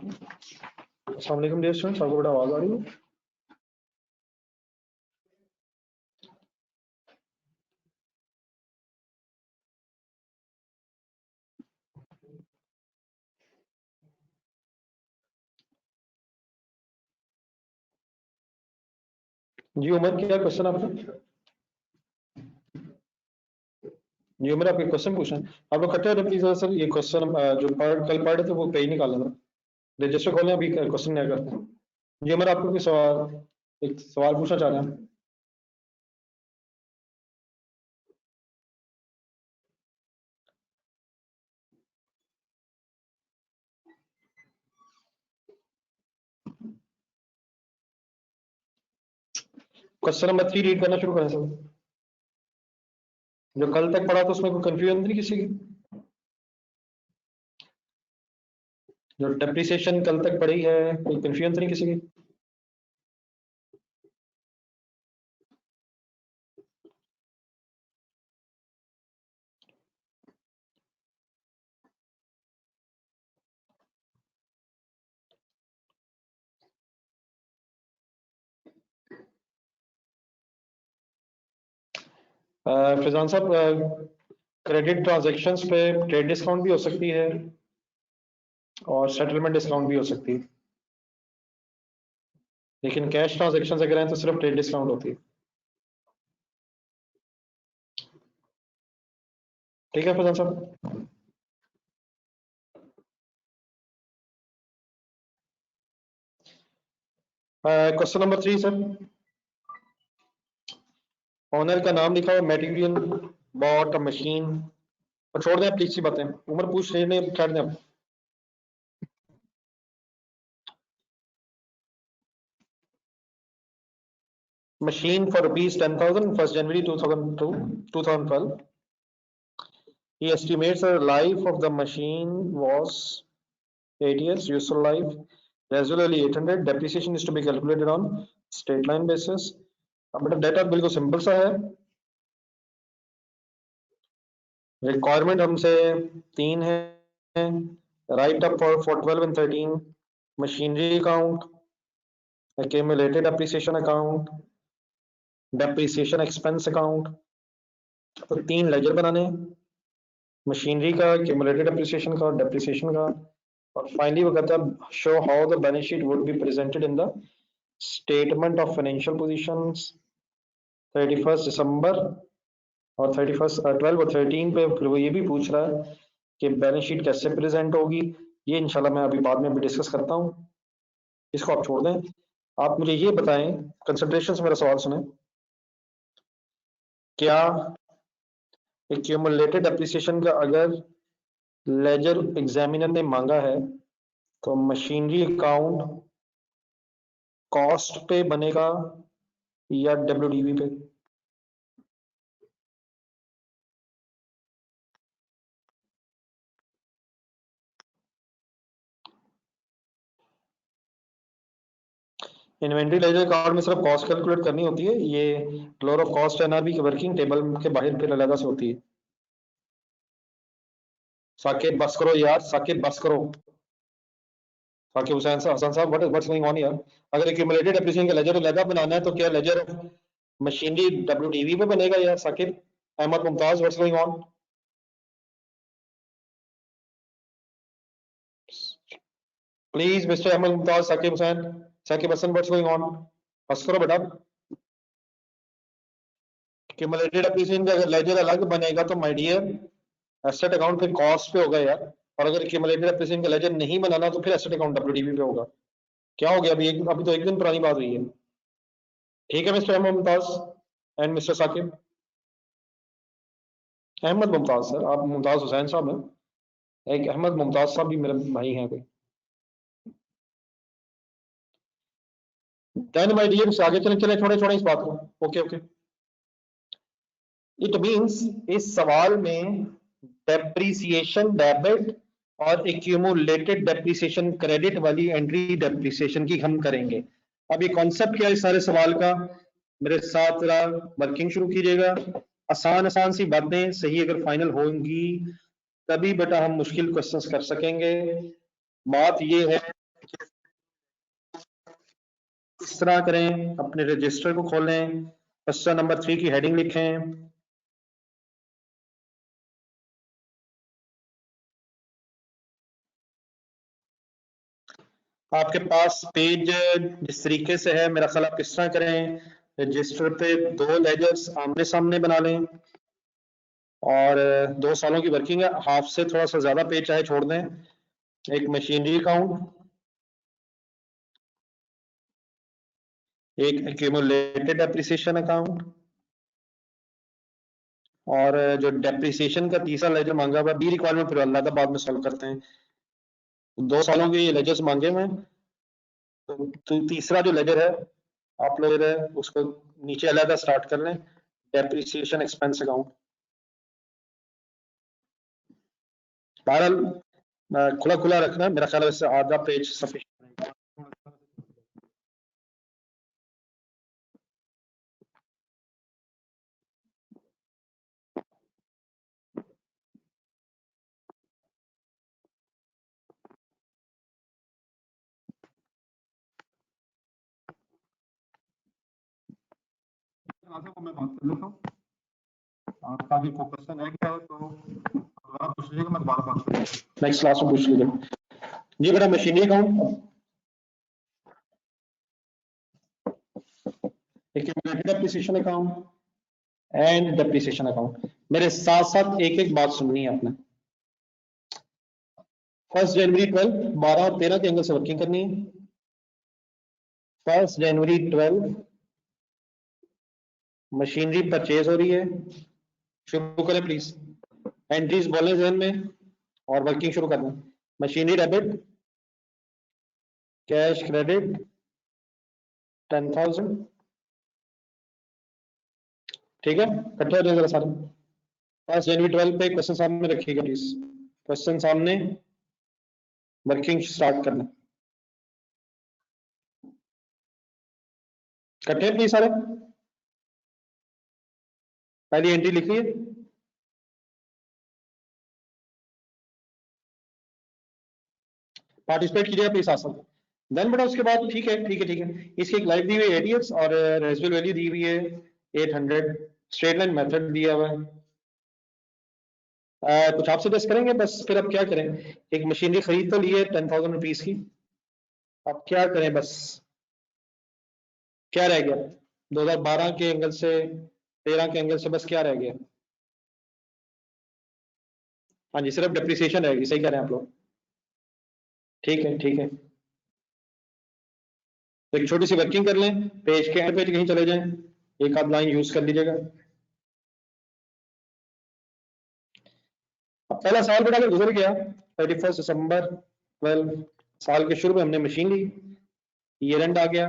अस्सलाम वालेकुम dear students, आपको बेटा आवाज आ रही है? जी उमर, क्या क्वेश्चन आपका? जी उमर, आपके क्वेश्चन पूछना है। आप लोग इकट्ठे हो प्लीज। सर ये क्वेश्चन जो कल पढ़े थे वो पे ही निकालना था। रजिस्टर खोलें, अभी क्वेश्चन नया करते हैं। जी उमर, आपको कोई सवाल, एक सवाल पूछना चाह रहे हैं? क्वेश्चन नंबर 3 रीड करना शुरू करें सर। जो कल तक पढ़ा था उसमें कोई कंफ्यूजन नहीं किसी की? जो डेप्रिसिएशन कल तक पढ़ी है, कोई कंफ्यूजन नहीं किसी की? फैजान साहब, क्रेडिट ट्रांजैक्शंस पे ट्रेड डिस्काउंट भी हो सकती है और सेटलमेंट डिस्काउंट भी हो सकती है, लेकिन कैश ट्रांजैक्शन अगर हैं तो सिर्फ ट्रेड डिस्काउंट होती है। ठीक है फैजान साहब। Question number 3 sir. ऑनर का नाम लिखा हुआ, मटेरियल बॉट अ मशीन। और छोड़ दें प्लीज सी बातें, उम्र पूछ लेने छोड़ दें। Machine for ₹10,000 1st January 2012. He estimates the life of the machine was 8 years, useful life gradually 800. Depreciation is to be calculated on straight line basis. अब बेटा डेटा बिल्कुल सिंपल सा है। रिक्वायरमेंट हमसे 3 है। Right up for 12 and 13, machinery account, accumulated appreciation account, depreciation expense account. तो 3 laser बनाने हैं, मशीनरी का, accumulated appreciation का और डेप्रिसिएशन का। और फाइनली वो कहता है show how the balance sheet would be presented in the statement of financial positions 31 दिसंबर और 12 और 13 पे। फिर वो ये भी पूछ रहा है कि बैलेंस शीट कैसे प्रेजेंट होगी। ये इंशाल्लाह मैं अभी बाद में भी डिस्कस करता हूँ, इसको आप छोड़ दें। आप मुझे ये बताएं, कंसंट्रेशन से मेरा सवाल सुने। क्या एक्यूमुलेटेड एप्रिसिएशन का अगर लेजर एग्जामिनर ने मांगा है तो मशीनरी अकाउंट कॉस्ट पे बनेगा या डब्ल्यूडीवी पे? इन्वेंट्री लेजर अकाउंट में सिर्फ कॉस्ट कैलकुलेट करनी होती है। ये फ्लोर ऑफ कॉस्ट एनआरबी की वर्किंग टेबल के बाहर फिर अलग से होती है। साकिब बस करो यार, साकिब बस करो। साकिब हुसैन साहब, हसन साहब, व्हाट्स गोइंग ऑन यार? अगर एक्यूमुलेटेड एप्रिसिएशन का लेजर अलग बनाना है तो क्या लेजर मशीनरी डब्ल्यूडीवी पे बनेगा या Sakib? Ahmad Mumtaz, what's going on? Please mister Ahmad Mumtaz, Sakib Hussain, Sakib Hasan, what's going on? बस करो बेटा। क्यूमुलेटेड एप्रिसिएशन का अगर लेजर अलग बनेगा तो माय डियर एसेट अकाउंट फिर कॉस्ट पे होगा यार। और अगर क्यूमुलेटेड एप्रिसिएशन का लेजर नहीं बनाना तो फिर एसेट अकाउंट डब्ल्यूडीवी पे होगा। क्या हो गया? अभी तो एक दिन पुरानी बात हुई है। ठीक है mister Ahmad Mumtaz and mister Sakib. Ahmad Mumtaz sir, आप मुमताज हुसैन साहब हैं, एक अहमद मुमताज साहब भी मेरे भाई हैं कोई। देन माय डियर आगे चले चले, छोड़े छोड़े इस बात को। Okay okay. इट मींस इस सवाल में डेप्रिसिएशन डेबिट और एक्यूमुलेटेड डेप्रिसिएशन क्रेडिट वाली एंट्री डेप्रिसिएशन की हम करेंगे। अब ये कॉन्सेप्ट क्या है इस सारे सवाल का, मेरे साथ जरा वर्किंग शुरू कीजिएगा। आसान आसान सी बातें सही अगर फाइनल होंगी तभी बेटा हम मुश्किल क्वेश्चंस कर सकेंगे। बात ये है इस तरह करें, अपने रजिस्टर को खोलें, क्वेश्चन नंबर 3 की हेडिंग लिखें, आपके पास पेज जिस तरीके से है, मेरा ख्याल आप किस तरह करें, रजिस्टर पे 2 लेजर्स आमने सामने बना लें और 2 सालों की वर्किंग है, हाफ से थोड़ा सा ज्यादा पेज चाहे छोड़ दें, एक मशीनरी अकाउंट, एक एक्यूमुलेटेड डेप्रिसिएशन अकाउंट, और जो डेप्रिसिएशन का तीसरा लेजर मांगा हुआ बी रिक्वायरमेंट फिर अल्लाह का बाद में सॉल्व करते हैं। 2 सालों के ये लेजर्स मांगे हुए हैं, तो तीसरा जो लेजर है आप लोग उसको नीचे अलग स्टार्ट कर लें, डेप्रिसिएशन एक्सपेंस अकाउंट। बहरहाल खुला खुला रखना, मेरा ख्याल है इससे आधा पेज सफिशिएंट। को मैं बात कर लेता हूँ, आपका भी फोकस है क्या है तो आप पूछ लीजिएगा, मैं दोबारा बात करूँगा, नेक्स्ट क्लास में पूछ लीजिएगा जी। मेरा machinery account, depreciation account and depreciation account, मेरे साथ साथ एक एक बात सुननी है आपने। 1 जनवरी 12, 12 और 13 के एंगल से वर्किंग करनी है। 1 जनवरी 12 मशीनरी परचेज हो रही है, शुरू करें प्लीज, एंट्रीज बोलें जहन में और वर्किंग शुरू करना। मशीनरी डेबिट, कैश क्रेडिट 10,000, ठीक है, इकट्ठे हो जाए जरा सारे। 1 जनवरी 12 पे क्वेश्चन सामने रखिएगा प्लीज, क्वेश्चन सामने, वर्किंग स्टार्ट करना, इकट्ठे प्लीज सारे, पहली एंट्री लिख लीजिए, पार्टिसिपेट कीजिए प्लीज साथ साथ। देन बेटा उसके बाद ठीक है ठीक है ठीक है, इसकी एक लाइफ दी हुई है एटीएस और रेजिडुअल वैल्यू दी हुई है 800, स्ट्रेट लाइन मेथड दिया हुआ है। कुछ आप सजेस्ट करेंगे? बस फिर अब क्या करें, एक मशीनरी खरीद तो ली है 10,000 रुपीज की, अब क्या करें, बस क्या रह गया 2012 के एंगल से, 13 के एंगल से बस क्या रह गया? हाँ जी, सिर्फ डिप्रिसिएशन रहेगी, सही कह रहे हैं आप लोग, ठीक है ठीक है। तो एक छोटी सी वर्किंग कर लें, पेज के एंड पेज कहीं चले जाएं, एक आध लाइन यूज कर लीजिएगा। अब पहला साल बेटा अगर गुजर गया, 31 दिसंबर 12 साल के शुरू में हमने मशीन ली, ईयर एंड आ गया,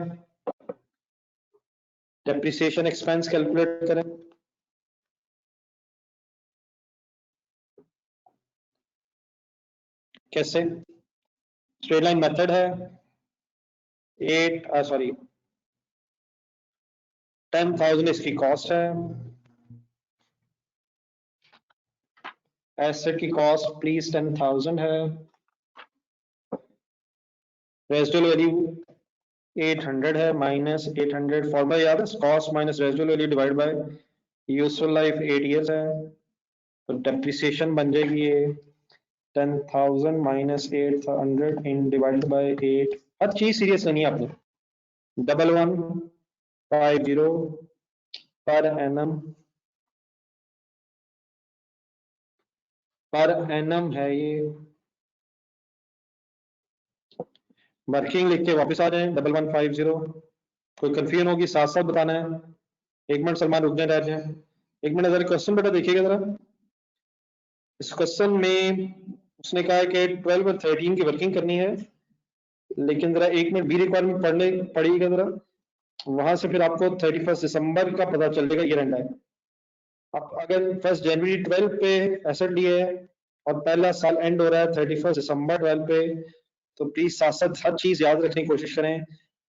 डेप्रिसिएशन एक्सपेंस कैलकुलेट करें, कैसे? स्ट्रेट लाइन मेथड है, 10,000 इसकी कॉस्ट है, एसेट की कॉस्ट प्लीज 10,000 है, रेजिडुअल वैल्यू 800 है, माइनस 800 फॉर्मूला याद है, cost minus residual value divide bye useful life 8 years है, तो डेप्रिसिएशन बन जाएगी ये 10,000 माइनस 800 इन डिवाइडेड बाय 8, हर चीज सीरियस लेनी है आपने, 1150 पर एनम है ये। वर्किंग लिख के वापस आ जाए 1150, कोई कंफ्यूजन होगी साथ साथ बताना है। एक मिनट सलमान रुकने रह जाए, एक मिनट जरा क्वेश्चन बेटा देखिएगा जरा, इस क्वेश्चन में उसने कहा है कि 12 और 13 की वर्किंग करनी है, लेकिन जरा एक मिनट बी रिक्वायरमेंट पढ़ने पड़ेगा जरा, वहां से फिर आपको 31 दिसंबर का पता चल जाएगा ईयर एंड है। अब अगर 1 जनवरी 12 पे एसेट लिए है और पहला साल एंड हो रहा है 31 दिसंबर 12 पे, तो प्लीज साथ साथ हर चीज याद रखने की कोशिश करें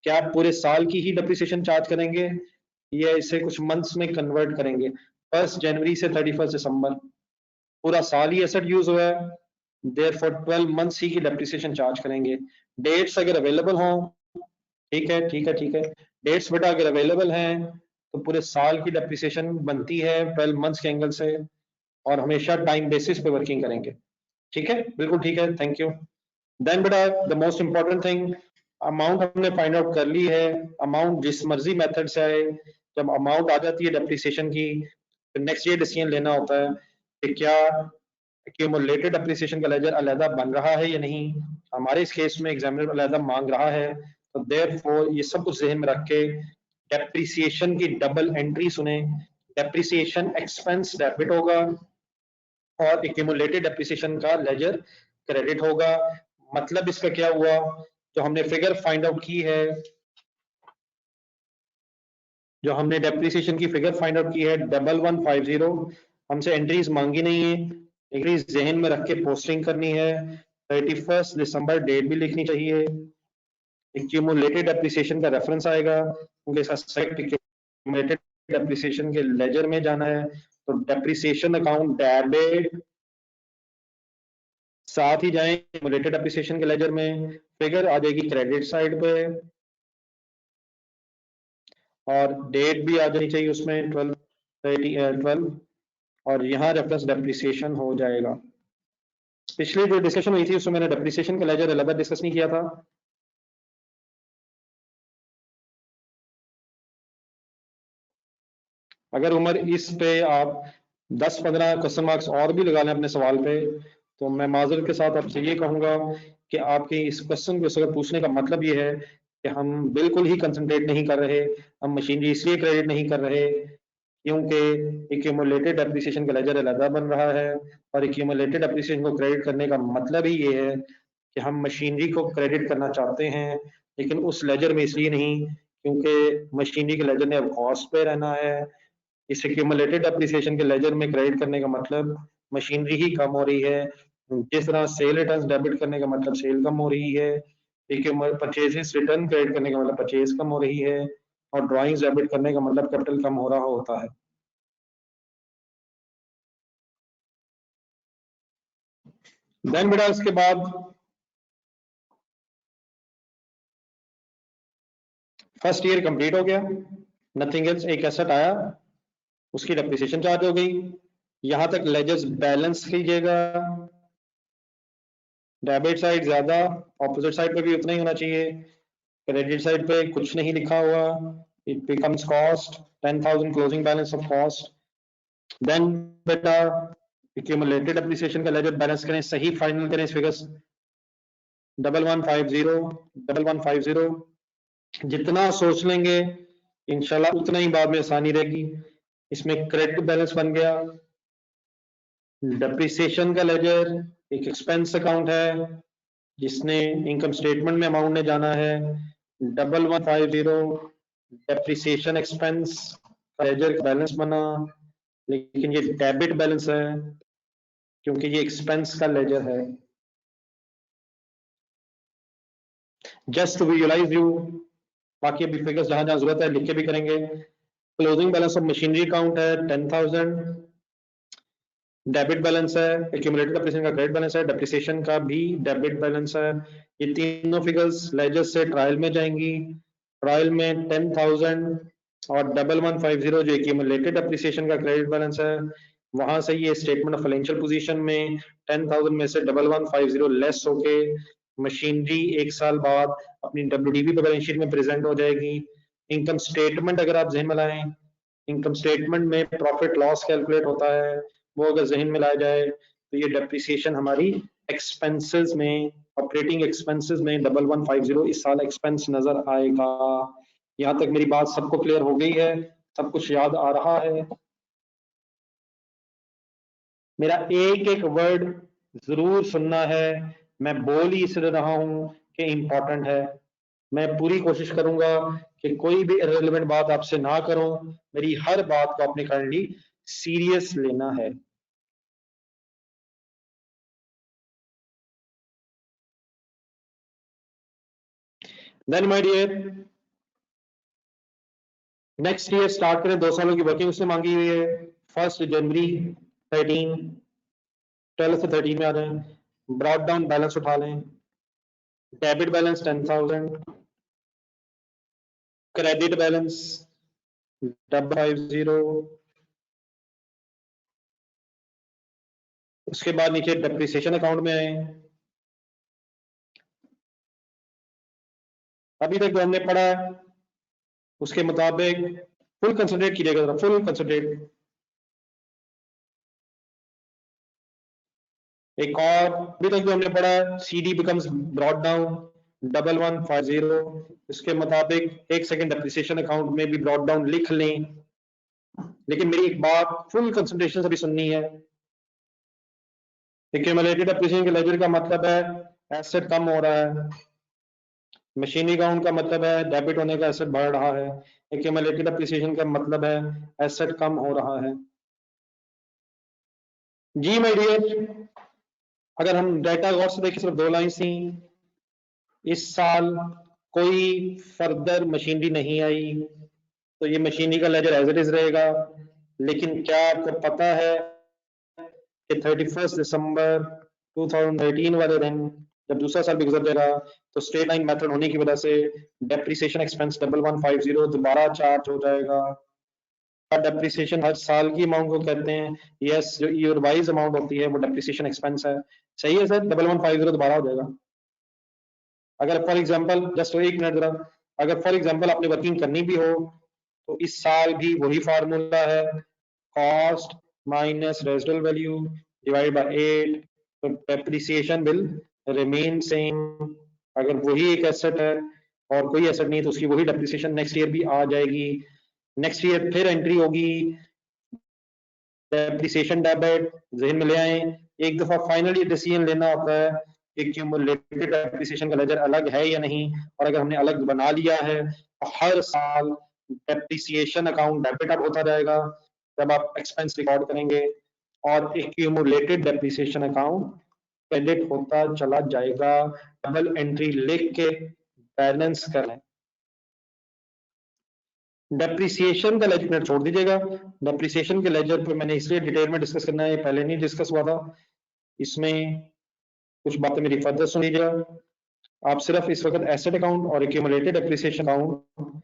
कि आप पूरे साल की ही डेप्रिसिएशन चार्ज करेंगे या इसे कुछ मंथ्स में कन्वर्ट करेंगे। 1 जनवरी से 31 दिसंबर पूरा साल ही एसेट यूज हुआ है, देयरफॉर 12 मंथ्स ही की डेप्रिसिएशन चार्ज करेंगे। डेट्स अगर अवेलेबल हों ठीक है, ठीक है, ठीक है। डेट्स बेटा अगर अवेलेबल हैं तो पूरे साल की डेप्रिसिएशन बनती है 12 मंथ्स के एंगल से, और हमेशा टाइम बेसिस पे वर्किंग करेंगे। ठीक है, बिल्कुल ठीक है, थैंक यू। देन बेटा the most important thing, amount हमने फाइंड आउट कर ली है। अमाउंट जिस मर्जी मेथड से आए, जब अमाउंट आ जाती है डेप्रिसिएशन की, तो नेक्स्ट ये डिसीजन लेना होता है कि क्या एक्यूमुलेटेड डेप्रिसिएशन का लेजर अलहदा बन रहा है या नहीं। हमारे इस केस में एग्जामिनर अलहदा मांग रहा है, तो देयरफॉर ये सब कुछ जहन में रख के डेप्रिसिएशन की डबल एंट्री सुने। डेप्रिसिएशन एक्सपेंस डेबिट होगा और एक्यूमुलेटेड डेप्रिसिएशन का लेजर क्रेडिट होगा। मतलब इसका क्या हुआ, जो हमने फिगर फाइंड आउट की है, जो हमने डेप्रिसिएशन की फिगर फाइंड आउट की है 1150, हमसे एंट्रीज मांगी नहीं है, एंट्रीज जहन में रख के पोस्टिंग करनी है। 31 दिसंबर डेट भी लिखनी चाहिए। एक्यूमुलेटेड डेप्रिसिएशन का रेफरेंस आएगा क्योंकि इसका सेट एक्यूमुलेटेड डेप्रिसिएशन के लेजर में जाना है, तो डेप्रिसिएशन अकाउंट डेबिट, साथ ही जाएं एक्यूमुलेटेड डेप्रिसिएशन के लेजर में, फिगर आ जाएगी क्रेडिट साइड पे, और डेट भी आ जानी चाहिए उसमें 12, और यहाँ रेफरेंस डेप्रिसिएशन हो जाएगा। पिछली जो डिस्कशन हुई थी उसमें मैंने डेप्रिसिएशन का लेजर अलग डिस्कस नहीं किया था। अगर उमर इस पे आप 10-15 क्वेश्चन मार्क्स और भी लगा लें अपने सवाल पे, तो मैं माजरत के साथ आपसे ये कहूंगा कि आपके इस क्वेश्चन को अगर पूछने का मतलब ये है कि हम बिल्कुल ही कंसंट्रेट नहीं कर रहे, हम मशीनरी इसलिए क्रेडिट नहीं कर रहे क्योंकि एक्यूमुलेटेड डेप्रिसिएशन का लेजर अलग बन रहा है, और एक्यूमुलेटेड डेप्रिसिएशन को क्रेडिट करने का मतलब ही ये है कि हम मशीनरी को क्रेडिट करना चाहते हैं, लेकिन उस लेजर में इसलिए नहीं क्योंकि मशीनरी के लेजर ने अब कॉस्ट पे रहना है। इस एक्यूमुलेटेड डेप्रिसिएशन के लेजर में क्रेडिट करने का मतलब मशीनरी ही कम हो रही है, जिस तरह सेल रिटर्न डेबिट करने का मतलब सेल कम हो रही है, परचेजेस रिटर्न क्रेडिट करने का मतलब परचेज कम हो रही है, और ड्राइंग्स डेबिट करने का मतलब कैपिटल कम हो रहा होता है। देन बेटा उसके बाद फर्स्ट ईयर कंप्लीट हो गया, नथिंग एल्स, एक एसेट आया, उसकी डेप्रिसिएशन चार्ज हो गई। यहां तक लेजर्स बैलेंस कीजिएगा, डेबिट साइड ज्यादा, ऑपोजिट साइड पे भी उतना ही होना चाहिए। क्रेडिट साइड पे कुछ नहीं लिखा हुआ, it becomes cost 10,000 closing balance of cost. Then बेटा एक्यूमुलेटेड एप्रिसिएशन का लेजर बैलेंस करें, सही फाइनल करें इस फिगर्स 1150 जितना सोच लेंगे इंशाल्लाह उतना ही बाद में आसानी रहेगी। इसमें क्रेडिट बैलेंस बन गया, डेप्रिसिएशन का लेजर एक एक्सपेंस अकाउंट है जिसने इनकम स्टेटमेंट में अमाउंट ने जाना है। 1150 डेप्रिसिएशन एक्सपेंस का लेजर बैलेंस बना, लेकिन ये डेबिट बैलेंस है क्योंकि ये एक्सपेंस का लेजर है। जस्ट टू विजुअलाइज यू, बाकी अभी फिगर्स जहां जहां जरूरत है लिख के भी करेंगे। Closing balance of machinery account है 10,000, डेबिट बैलेंस है, एक्यूमुलेटेड डेप्रिसिएशन का क्रेडिट बैलेंस है, डेप्रिसिएशन का भी डेबिट बैलेंस है। ये तीनों फिगर्स लेजर से ट्रायल में जाएंगी। ट्रायल में 10,000 और 1150 जो एक्यूमुलेटेड डेप्रिसिएशन का क्रेडिट बैलेंस है, वहां से ये स्टेटमेंट ऑफ फाइनेंशियल पोजीशन में 10,000 में से 1150 लेस होके मशीनरी एक साल बाद अपनी डब्ल्यूडीबी पे बैलेंस शीट में प्रेजेंट हो जाएगी। इनकम स्टेटमेंट अगर आप जहन में लाएं, इनकम स्टेटमेंट में प्रॉफिट लॉस कैलकुलेट होता है, वो अगर जहन में लाया जाए तो ये डेप्रिसिएशन हमारी एक्सपेंसेस में, ऑपरेटिंग एक्सपेंसेस में 1150 इस साल एक्सपेंस नजर आएगा। यहाँ तक मेरी बात सबको क्लियर हो गई है, सब कुछ याद आ रहा है। मेरा एक एक वर्ड जरूर सुनना है, मैं बोल ही इसलिए रहा हूं कि इंपॉर्टेंट है। मैं पूरी कोशिश करूंगा कि कोई भी इररिलेवेंट बात आपसे ना करूं, मेरी हर बात को आपने काइंडली सीरियस लेना है। Then my dear, next year start करें, 2 सालों की वर्किंग उसने मांगी हुई है। 1 जनवरी 13, 12 से 13 में आ जाए, ब्रॉड डाउन बैलेंस उठा लें। डेबिट बैलेंस 10,000, क्रेडिट बैलेंस 50, उसके बाद नीचे डेप्रिसिएशन अकाउंट में आए। अभी तक जो हमने पढ़ा है उसके मुताबिक फुल कंसंट्रेट कीजिएगा, फुल कंसंट्रेट। एक और अभी तक जो हमने पढ़ा है, CD बिकम्स ब्रॉट डाउन 1150, इसके मुताबिक 1 सेकंड डेप्रिसिएशन अकाउंट में भी ब्रॉट डाउन लिख लें। लेकिन मेरी एक बात फुल कंसंट्रेशन से भी सुननी है। एक्यूमुलेटेड डेप्रिसिएशन के लेजर का मतलब है एसेट कम हो रहा है, मशीनरी अकाउंट का मतलब है डेबिट होने का एसेट बढ़ रहा है, एक्यूमुलेटेड डेप्रिसिएशन का मतलब है एसेट कम हो रहा है। जी माय डियर, अगर हम डाटा गौर से देखें, सिर्फ 2 लाइन्स थी। इस साल कोई फर्दर मशीनरी नहीं आई, तो ये मशीनरी का लेजर एज इट इज रहेगा। लेकिन क्या आपको पता है कि 31 दिसंबर 2013 वाले दिन जब दूसरा साल भी गुजर जाएगा तो स्ट्रेट लाइन मेथड होने की वजह से डेप्रिसिएशन एक्सपेंस 1150 दोबारा चार्ज हो जाएगा। डेप्रिसिएशन हर साल की अमाउंट को कहते हैं। यस, जो ईयर वाइज अमाउंट होती है वो डेप्रिसिएशन एक्सपेंस है। सही है सर, 1150 दोबारा हो जाएगा। अगर फॉर एग्जांपल, जस्ट एक मिनट जरा, अगर फॉर एग्जांपल आपने वर्किंग करनी भी हो तो इस साल भी वही फार्मूला है, cost minus residual value divide bye 8, तो डेप्रिसिएशन विल रिमेन सेम। अगर वही एक एसेट है और कोई एसेट नहीं है तो उसकी वही डेप्रिसिएशन नेक्स्ट ईयर भी आ जाएगी। नेक्स्ट ईयर फिर एंट्री होगी डेप्रिसिएशन डेबिट, जहन में ले आए। एक दफा फाइनली डिसीजन लेना होता है कि क्यूमुलेटेड डेप्रिसिएशन का लेजर अलग है या नहीं, और अगर हमने अलग बना लिया है तो हर साल डेप्रिसिएशन अकाउंट डेबिट अप होता जाएगा जब आप एक्सपेंस रिकॉर्ड करेंगे, और एक्यूमुलेटेड डेप्रिसिएशन अकाउंट क्रेडिट होता चला जाएगा। डबल एंट्री लिख के बैलेंस करें। डेप्रिसिएशन का लेजर छोड़ दीजिएगा। डेप्रिसिएशन के लेजर पे मैंने इसलिए डिटेल में डिस्कस करना है, पहले नहीं डिस्कस हुआ था। इसमें कुछ बातें मेरी फर्दर सुन लीजिएगा। आप सिर्फ इस वक्त एसेट अकाउंट और एक्यूमुलेटेड डेप्रिसिएशन अकाउंट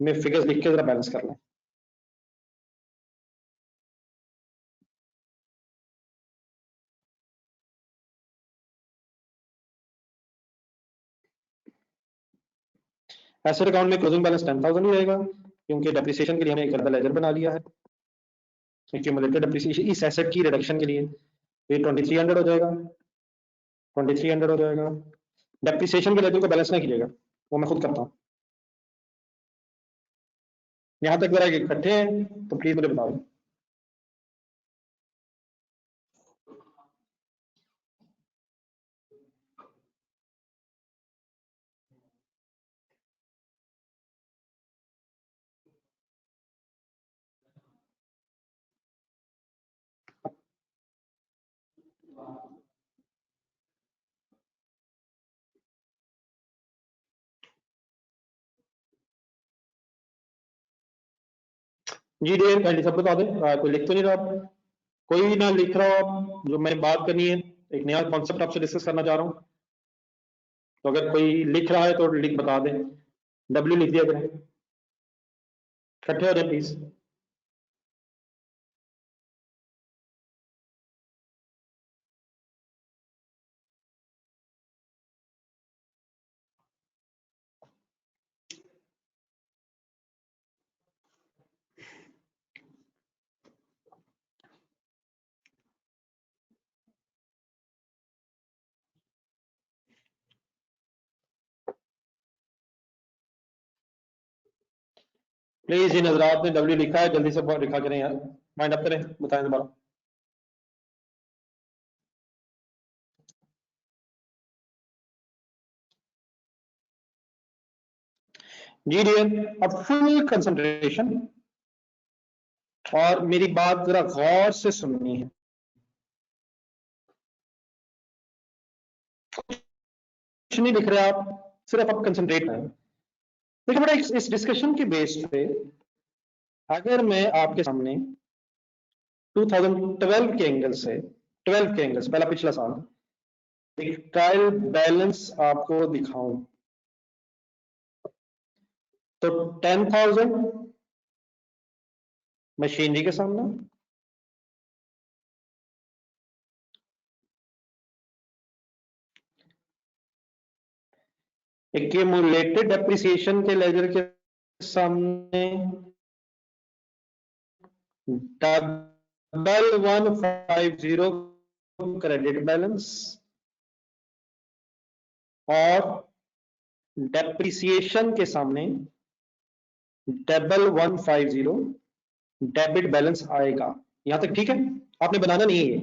में फिगर्स लिख के जरा बैलेंस कर लें। एसेट अकाउंट में क्लोजिंग बैलेंस 10,000 ही रहेगा क्योंकि डेप्रिसिएशन के लिए हमने एक अलग लेजर बना लिया है। एक्यूमुलेटेड डेप्रिसिएशन इस एसेट की रिडक्शन के लिए ये 2300 हो जाएगा, 2300 हो जाएगा। डेप्रिसिएशन के लेजर को बैलेंस ना कीजिएगा, वो मैं खुद करता हूँ। यहां तक जरा इकट्ठे हैं तो प्लीज मुझे बताओ। जी डियर, काइंडली सब बता दें। कोई लिख तो नहीं रहा आप? कोई ना लिख रहा हो आप? जो मैंने बात करनी है, एक नया कॉन्सेप्ट आपसे डिस्कस करना चाह रहा हूँ, तो अगर कोई लिख रहा है तो लिख बता दें। डब्ल्यू लिख दिया करें, इकट्ठे हो जाए प्लीज। प्लीज इन हजरात ने डब्ल्यू लिखा है, जल्दी से लिखा करें यार, माइंड अप करें, बताएं दोबारा। जी डियर, अब फुल कंसंट्रेशन और मेरी बात जरा गौर से सुननी है। कुछ नहीं लिख रहे आप, सिर्फ आप कंसंट्रेट करें। देखिए बेटा, इस डिस्कशन के बेस पे अगर मैं आपके सामने 2012 के एंगल से, 12 के एंगल से, पहला पिछला साल एक ट्रायल बैलेंस आपको दिखाऊं, तो 10,000 मशीनरी के सामने, एक्यूमुलेटेड डेप्रिसिएशन के लेजर के सामने डबल 150 क्रेडिट बैलेंस और डेप्रिसिएशन के सामने डबल 150 डेबिट बैलेंस आएगा। यहां तक ठीक है? आपने बनाना नहीं है,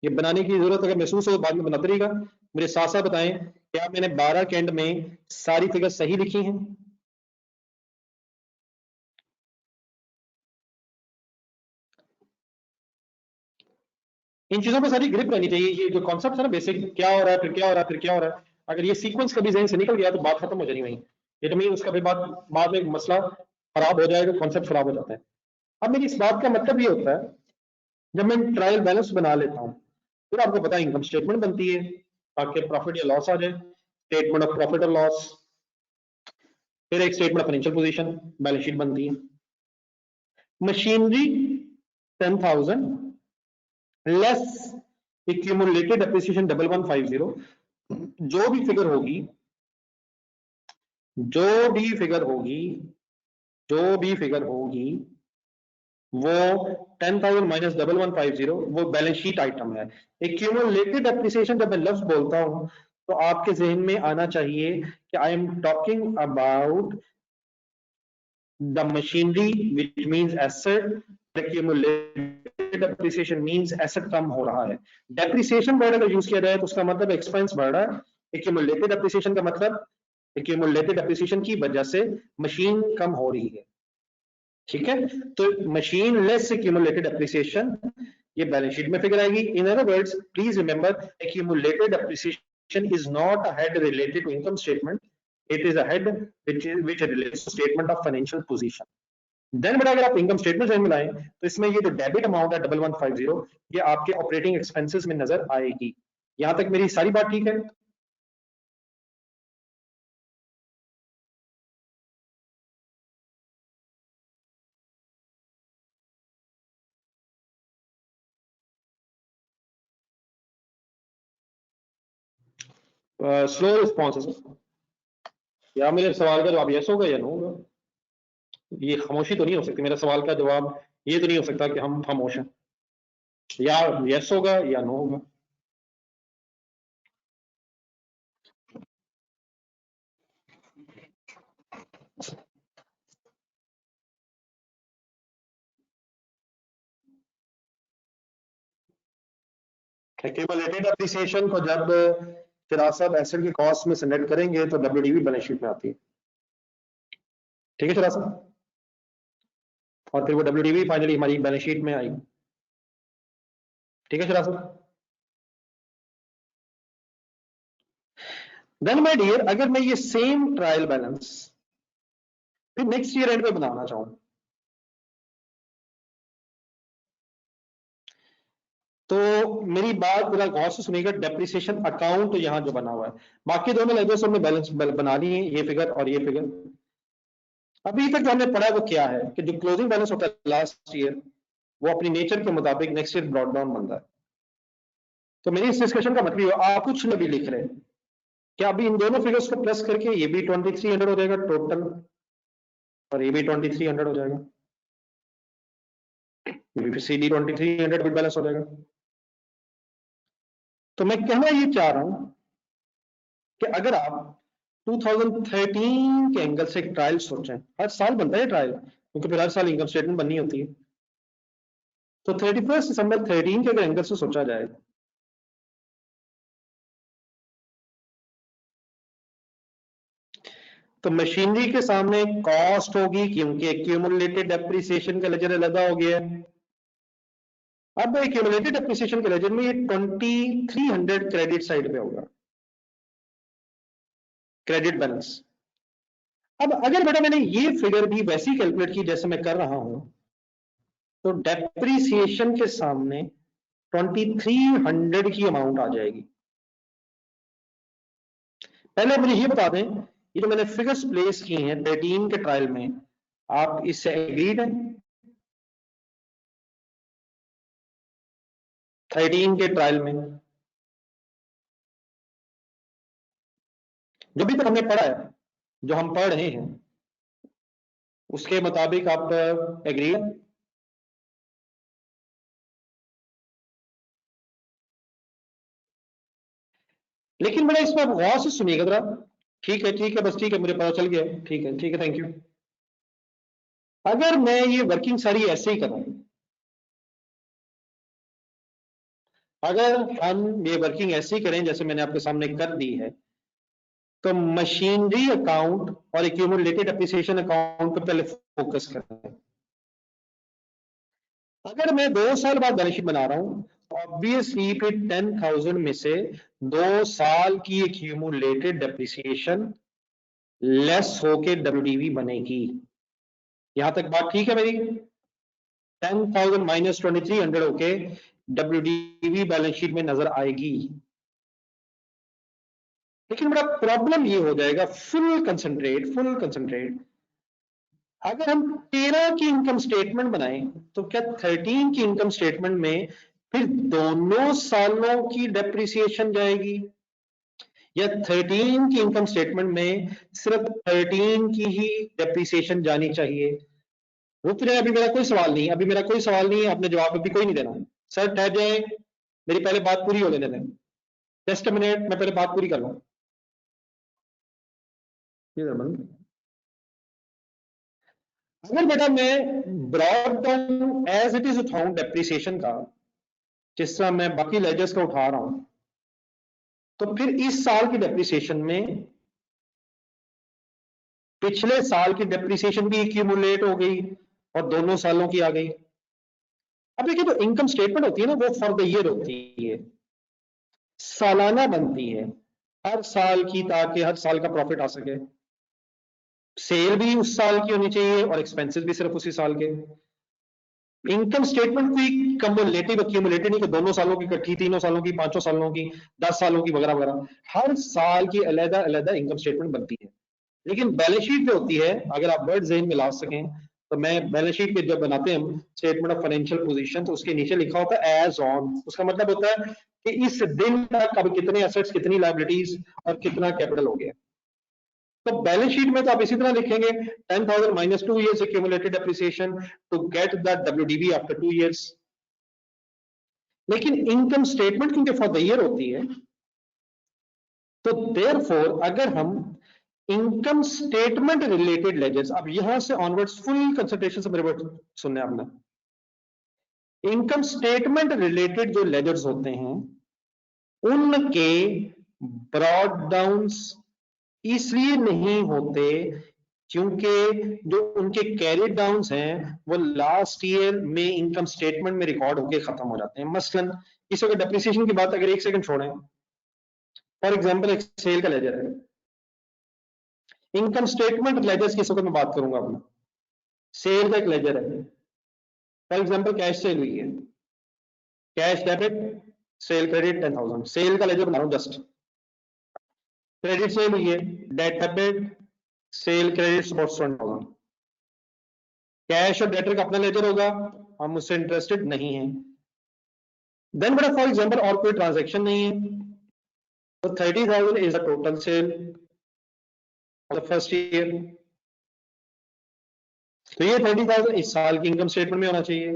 ये बनाने की जरूरत अगर महसूस हो बाद में बनाते रहिएगा। मेरे साथ साथ बताएं क्या मैंने 12 के एंड में सारी फिगर सही लिखी हैं? इन चीजों पर सारी ग्रिप रहनी चाहिए। ये जो कॉन्सेप्ट है ना बेसिक, क्या हो रहा है फिर क्या हो रहा है फिर क्या हो रहा है, अगर ये सीक्वेंस कभी जहन से निकल गया तो बात खत्म हो जानी वहीं। ये तो मीन उसका फिर बाद में मसला खराब हो जाएगा, कॉन्सेप्ट खराब हो जाता है। अब मेरी इस बात का मतलब ये होता है जब मैं ट्रायल बैलेंस बना लेता हूँ फिर आपको पता है इनकम स्टेटमेंट बनती है ताकि प्रॉफिट या लॉस आ जाए, स्टेटमेंट ऑफ प्रॉफिट और लॉस, फिर एक statement of financial position, balance sheet बनती है। मशीनरी 10,000 लेस एक्यूमुलेटेड डेप्रिसिएशन 1150, जो भी फिगर होगी जो भी फिगर होगी जो भी फिगर होगी वो 10,000 माइनस 1150 वो बैलेंस शीट आइटम है। एक्यूमुलेटेड डेप्रिसिएशन जब मैं लफ्ज बोलता हूं तो आपके जहन में आना चाहिए कि I am talking about the machinery which means asset, accumulated depreciation means asset कम हो रहा है। डेप्रिसिएशन वर्ड अगर यूज किया जाए तो उसका मतलब एक्सपेंस बढ़ रहा है। एक्यूमुलेटेड डेप्रिसिएशन का मतलब एक्यूमुलेटेड डेप्रिसिएशन की वजह से मशीन कम हो रही है, ठीक है? तो मशीन लेस एक्यूमुलेटेड डेप्रिसिएशन ये बैलेंस शीट में फिगर आएगी। In other words please remember accumulated depreciation is not a head related to income statement, it is a head which relates to statement of financial position। Then बेटा अगर आप income statement में लाएं तो इसमें ये जो डेबिट अमाउंट है 1150 ये आपके ऑपरेटिंग एक्सपेंसेस में नजर आएगी। यहां तक मेरी सारी बात ठीक है? स्लो रिस्पॉन्स या मेरे सवाल का जवाब यस होगा या नो होगा? ये खामोशी तो नहीं हो सकती, मेरा सवाल का जवाब ये तो नहीं हो सकता कि हम खामोश हैं। या यस होगा या नो होगा। एक्यूमुलेटेड एप्रिसिएशन को जब फिरासत एसेट की कॉस्ट में से नेट करेंगे तो डब्ल्यूडीवी बैलेंस शीट में आती है, ठीक है फिरासत? और फिर वो डब्ल्यूडीवी फाइनली हमारी बैलेंस शीट में आएगी, ठीक है फिरासत? देन माय डियर अगर मैं ये सेम ट्रायल बैलेंस फिर नेक्स्ट ईयर एंड पे बनाना चाहूं तो मेरी बात पूरा गौर से सुनिएगा। डेप्रिसिएशन अकाउंट यहां जो बना हुआ है, बाकी दोनों लेजर्स हमने बैलेंस बना लिए, ये फिगर और ये फिगर। अभी तक जो हमने पढ़ा वो क्या है कि जो क्लोजिंग बैलेंस होता है लास्ट ईयर वो अपनी नेचर के मुताबिक नेक्स्ट ईयर ब्रॉड डाउन बनता है। तो मेरी इस डिस्कशन का मतलब आप कुछ न भी लिख रहे हैं क्या अभी इन दोनों फिगर्स को प्लस करके ये भी 2300 हो जाएगा टोटल और ये भी 2300 हो जाएगा, सी डी 2300 बिट बैलेंस हो जाएगा। तो मैं कहना ये चाह रहा हूं कि अगर आप 2013 के एंगल से एक ट्रायल सोचें, हर साल बनता है ट्रायल क्योंकि फिर हर साल इनकम स्टेटमेंट बननी होती है, तो 31 दिसंबर 13 के अगर एंगल से सोचा जाए तो मशीनरी के सामने कॉस्ट होगी क्योंकि एक्यूमुलेटेड डेप्रिसिएशन का लेजर अलग हो गया है। अब एक्यूमुलेटेड डेप्रिसिएशन के लेजर में ये 2300 क्रेडिट साइड पे होगा, क्रेडिट बैलेंस। अब अगर बेटा मैंने ये फिगर भी वैसी कैलकुलेट की जैसे मैं कर रहा हूं तो डेप्रिसिएशन के सामने 2300 की अमाउंट आ जाएगी। पहले मुझे ये बता दें ये जो मैंने फिगर्स प्लेस की हैं 13 के ट्रायल में, आप इससे एग्रीड हैं? 13 के ट्रायल में जो भी तक हमने पढ़ा है, जो हम पढ़ रहे हैं, उसके मुताबिक आप एग्री हैं? लेकिन बड़ा इसमें गौर से सुनिएगा जरा। ठीक है, बस ठीक है, मुझे पता चल गया। ठीक है, थैंक यू। अगर मैं ये वर्किंग सारी ऐसे ही करूं, अगर हम ये वर्किंग ऐसे ही करें जैसे मैंने आपके सामने कर दी है, तो मशीनरी अकाउंट और एक्यूमुलेटेड एप्रिसिएशन अकाउंट पे पहले फोकस करें। अगर मैं 2 साल बाद बैलेंस शीट बना रहा हूं, ऑब्वियसली फिर 10,000 में से 2 साल की एक्यूमुलेटेड डेप्रिसिएशन लेस होके डब्ल्यूडीवी बनेगी। यहां तक बात ठीक है मेरी? 10,000 माइनस 2300 होके डब्ल्यूडीवी बैलेंस शीट में नजर आएगी। लेकिन बड़ा प्रॉब्लम ये हो जाएगा, फुल कंसंट्रेट। अगर हम 13 की इनकम स्टेटमेंट बनाएं, तो क्या 13 की इनकम स्टेटमेंट में फिर दोनों सालों की डेप्रिसिएशन जाएगी, या 13 की इनकम स्टेटमेंट में सिर्फ 13 की ही डेप्रिसिएशन जानी चाहिए? रुक रहे, अभी मेरा कोई सवाल नहीं, है, आपने जवाब अभी कोई नहीं देना। सर ठहर जाए, मेरी पहले बात पूरी हो लेने दें। जस्ट मिनट, मैं पहले बात पूरी कर लूं। अगर बेटा मैं brought down as it is उठाऊं डेप्रिसिएशन का, जिस तरह मैं बाकी लेजर्स का उठा रहा हूं, तो फिर इस साल की डेप्रिसिएशन में पिछले साल की डेप्रिसिएशन भी एक्यूमुलेट हो गई और दोनों सालों की आ गई। अब देखिए, जो इनकम स्टेटमेंट होती है ना, वो फॉर द ईयर होती है, सालाना बनती है, हर साल की, ताकि हर साल का प्रॉफिट आ सके। सेल भी उस साल की होनी चाहिए और एक्सपेंसेस भी सिर्फ उसी साल के। इनकम स्टेटमेंट कोई कम्युलेटिव एक्यूमुलेटेड नहीं कि दोनों सालों की इकट्ठी, 3 सालों की, 5 सालों की, 10 सालों की, वगैरह वगैरह। हर साल की अलग अलग इनकम स्टेटमेंट बनती है। लेकिन बैलेंस शीट जो होती है, अगर आप वर्ड ज़हन में ला सकें, तो मैं बैलेंस शीट पे जब बनाते हैं हम स्टेटमेंट ऑफ फाइनेंशियल पोजीशन, तो उसके नीचे लिखा होता है एज ऑन। उसका मतलब होता है कि इस दिन तक अब कितने एसेट्स, कितनी लायबिलिटीज और कितना कैपिटल हो गया। तो बैलेंस शीट में तो आप इसी तरह लिखेंगे 10,000 minus 2 years accumulated depreciation to get the WDV after 2 years। लेकिन इनकम स्टेटमेंट क्योंकि फॉर द ईयर होती है, तो देयरफॉर अगर हम इनकम स्टेटमेंट रिलेटेड लेजर्स, अब यहां से ऑनवर्ड्स फुल कंसंट्रेशन से मेरे वर्ड सुनने आपने, इनकम स्टेटमेंट रिलेटेड जो लेजर्स होते हैं, उनके ब्रॉड डाउन्स इसलिए नहीं होते क्योंकि जो उनके कैरी डाउन्स हैं वो लास्ट ईयर में इनकम स्टेटमेंट में रिकॉर्ड होके खत्म हो जाते हैं। मसलन इस वक्त डेप्रिसिएशन की बात अगर एक सेकंड छोड़ें, फॉर एग्जांपल एक सेल का लेजर है, इनकम स्टेटमेंट लेजर्स की इस वक्त मैं बात करूंगा अपना, सेल का एक लेजर है, फॉर एग्जांपल कैश सेल हुई है, cash debit, sale credit 10,000, sale का लेजर बना रहा हूं जस्ट। क्रेडिट सेल हुई है, debt debit, sale credit 20,000। Cash और डेटर का अपना लेजर होगा, हम उससे इंटरेस्टेड नहीं हैं। देन बड़ा फॉर एग्जांपल और कोई ट्रांजैक्शन नहीं है, तो 30,000 is the total sale for the first year. तो ये 30,000 इस साल की इनकम स्टेटमेंट में होना चाहिए।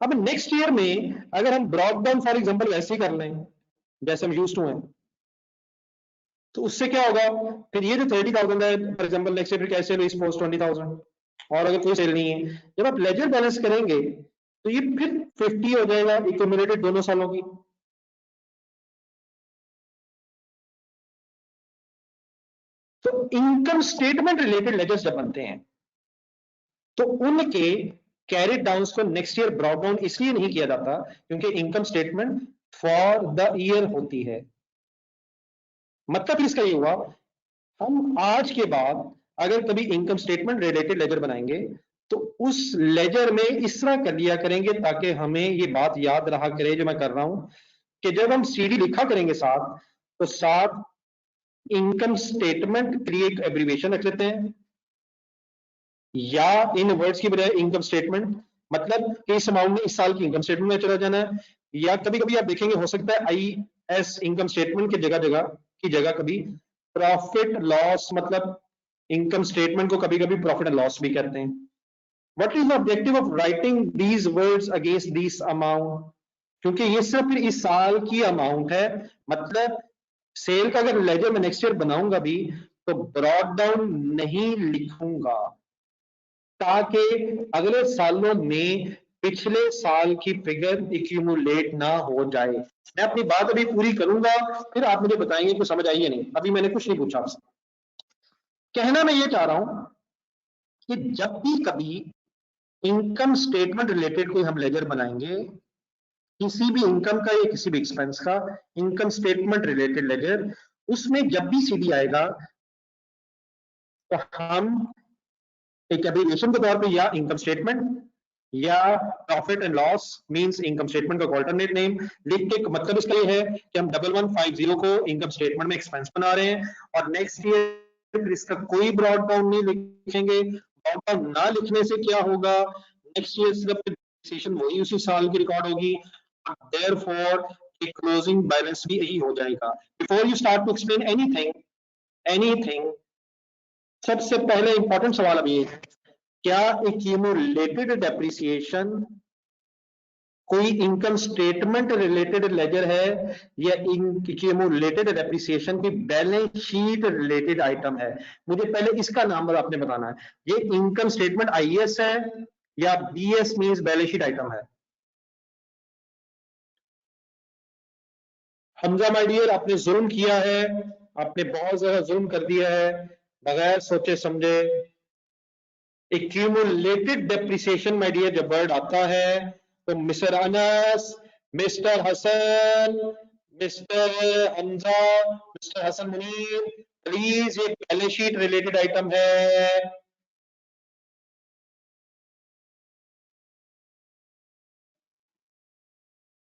अब नेक्स्ट ईयर में अगर हम ब्रॉड डाउन फॉर एग्जांपल वैसे ही कर लें जैसे हम यूज्ड टू हैं, तो उससे क्या होगा, फिर ये जो 30,000 है, फॉर एग्जांपल नेक्स्ट ईयर कैसे सेल इज पोस्ट 20,000, और अगर कोई सेल नहीं है, जब आप लेजर बैलेंस करेंगे तो ये फिर 50 हो जाएगा एक्यूमुलेटेड दोनों सालों की। तो इनकम स्टेटमेंट रिलेटेड लेजर्स जब बनते हैं, तो उनके कैरी डाउन्स को नेक्स्ट ईयर ब्रॉड डाउन इसलिए नहीं किया जाता क्योंकि income statement for the year होती है। मतलब इसका ये हुआ, हम आज के बाद अगर कभी इनकम स्टेटमेंट रिलेटेड लेजर बनाएंगे, तो उस लेजर में इस तरह कर लिया करेंगे ताकि हमें ये बात याद रहा करे जो मैं कर रहा हूं, कि जब हम सीडी लिखा करेंगे साथ, तो साथ इनकम स्टेटमेंट के लिए एक एब्रीविएशन रख लेते हैं, या इन वर्ड्स की बजाय इनकम स्टेटमेंट, मतलब कि इस अमाउंट ने इस साल की इनकम स्टेटमेंट में चला जाना है। या कभी कभी आप देखेंगे हो सकता है IS इनकम स्टेटमेंट की जगह कभी प्रॉफिट लॉस, मतलब इनकम स्टेटमेंट को कभी कभी प्रॉफिट एंड लॉस भी कहते हैं। What is the objective of writing these words against this amount? क्योंकि ये सिर्फ इस साल की अमाउंट है, मतलब सेल का अगर लेजर में नेक्स्ट ईयर बनाऊंगा भी तो ब्रॉड डाउन नहीं लिखूंगा, ताकि अगले सालों में पिछले साल की फिगर एक्यूमुलेट ना हो जाए। मैं अपनी बात अभी पूरी करूंगा, फिर आप मुझे बताएंगे कि समझ आई है नहीं। अभी मैंने कुछ नहीं पूछा आपसे। कहना मैं ये चाह रहा हूं कि जब भी कभी इनकम स्टेटमेंट रिलेटेड कोई हम लेजर बनाएंगे, किसी भी इनकम का या किसी भी एक्सपेंस का इनकम स्टेटमेंट रिलेटेड लेजर, उसमें जब भी सीडी आएगा तो हम एक एब्रिविएशन के तौर पे या इनकम स्टेटमेंट या profit and loss means income statement का ऑल्टरनेट नेम लिख के, मतलब इसका ये है कि हम 1150 को इनकम स्टेटमेंट में एक्सपेंस बना रहे हैं और नेक्स्ट ईयर फिर इसका कोई ब्रॉड डाउन नहीं लिखेंगे। ब्रॉड डाउन ना लिखने से क्या होगा, नेक्स्ट ईयर सिर्फ डेप्रिसिएशन वही उसी साल की रिकॉर्ड होगी, देयरफॉर क्लोजिंग बैलेंस भी यही हो जाएगा। Before you start to explain anything सबसे पहले इंपॉर्टेंट सवाल अभी है, क्या एक्यूमुलेटेड डेप्रिसिएशन कोई इनकम स्टेटमेंट रिलेटेड लेजर है या एक्यूमुलेटेड डेप्रिसिएशन की बैलेंस शीट रिलेटेड आइटम है? मुझे पहले इसका नाम आपने बताना है। ये इनकम स्टेटमेंट IS है या BS means balance sheet item है? हमजा माय डियर, आपने जुल्म किया है, आपने बहुत ज्यादा जुल्म कर दिया है बगैर सोचे समझे। एक्यूमुलेटेड डेप्रिसिएशन माय डियर जब वर्ड आता है तो mister Anas, mister Hasan, mister Hamza, mister Hasan Munir, please ये बैलेंस शीट रिलेटेड आइटम है।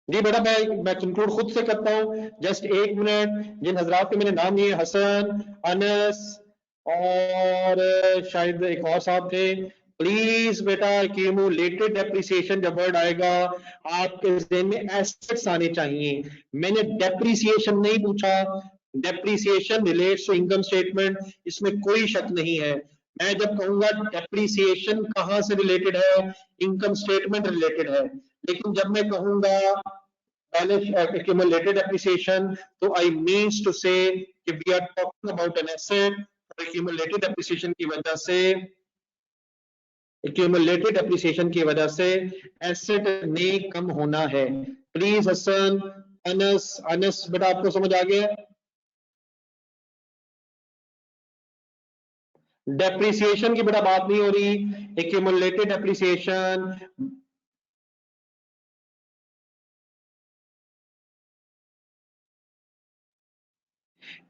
जी बेटा, मैं कंक्लूड खुद से करता हूँ, जस्ट एक मिनट। जिन हजरात के मैंने नाम लिए, हसन, अनस और शायद एक और साहब थे, प्लीज बेटा एक्यूमुलेटेड डेप्रिसिएशन जब वर्ड आएगा आपके ज़हन में एसेट्स आने चाहिए। मैंने डेप्रिसिएशन नहीं पूछा, depreciation relates to income statement, इसमें कोई शक नहीं है। मैं जब कहूंगा डेप्रिसिएशन कहां से रिलेटेड है, इनकम स्टेटमेंट रिलेटेड है। लेकिन जब मैं कहूंगा accumulated appreciation, so I means to say if we are talking about an asset, accumulated appreciation की वजह से accumulated appreciation की वजह से एसेट ने कम होना है। प्लीज हसन, अनस बेटा आपको समझ आ गया? डेप्रिसिएशन की बेटा बात नहीं हो रही, accumulated appreciation।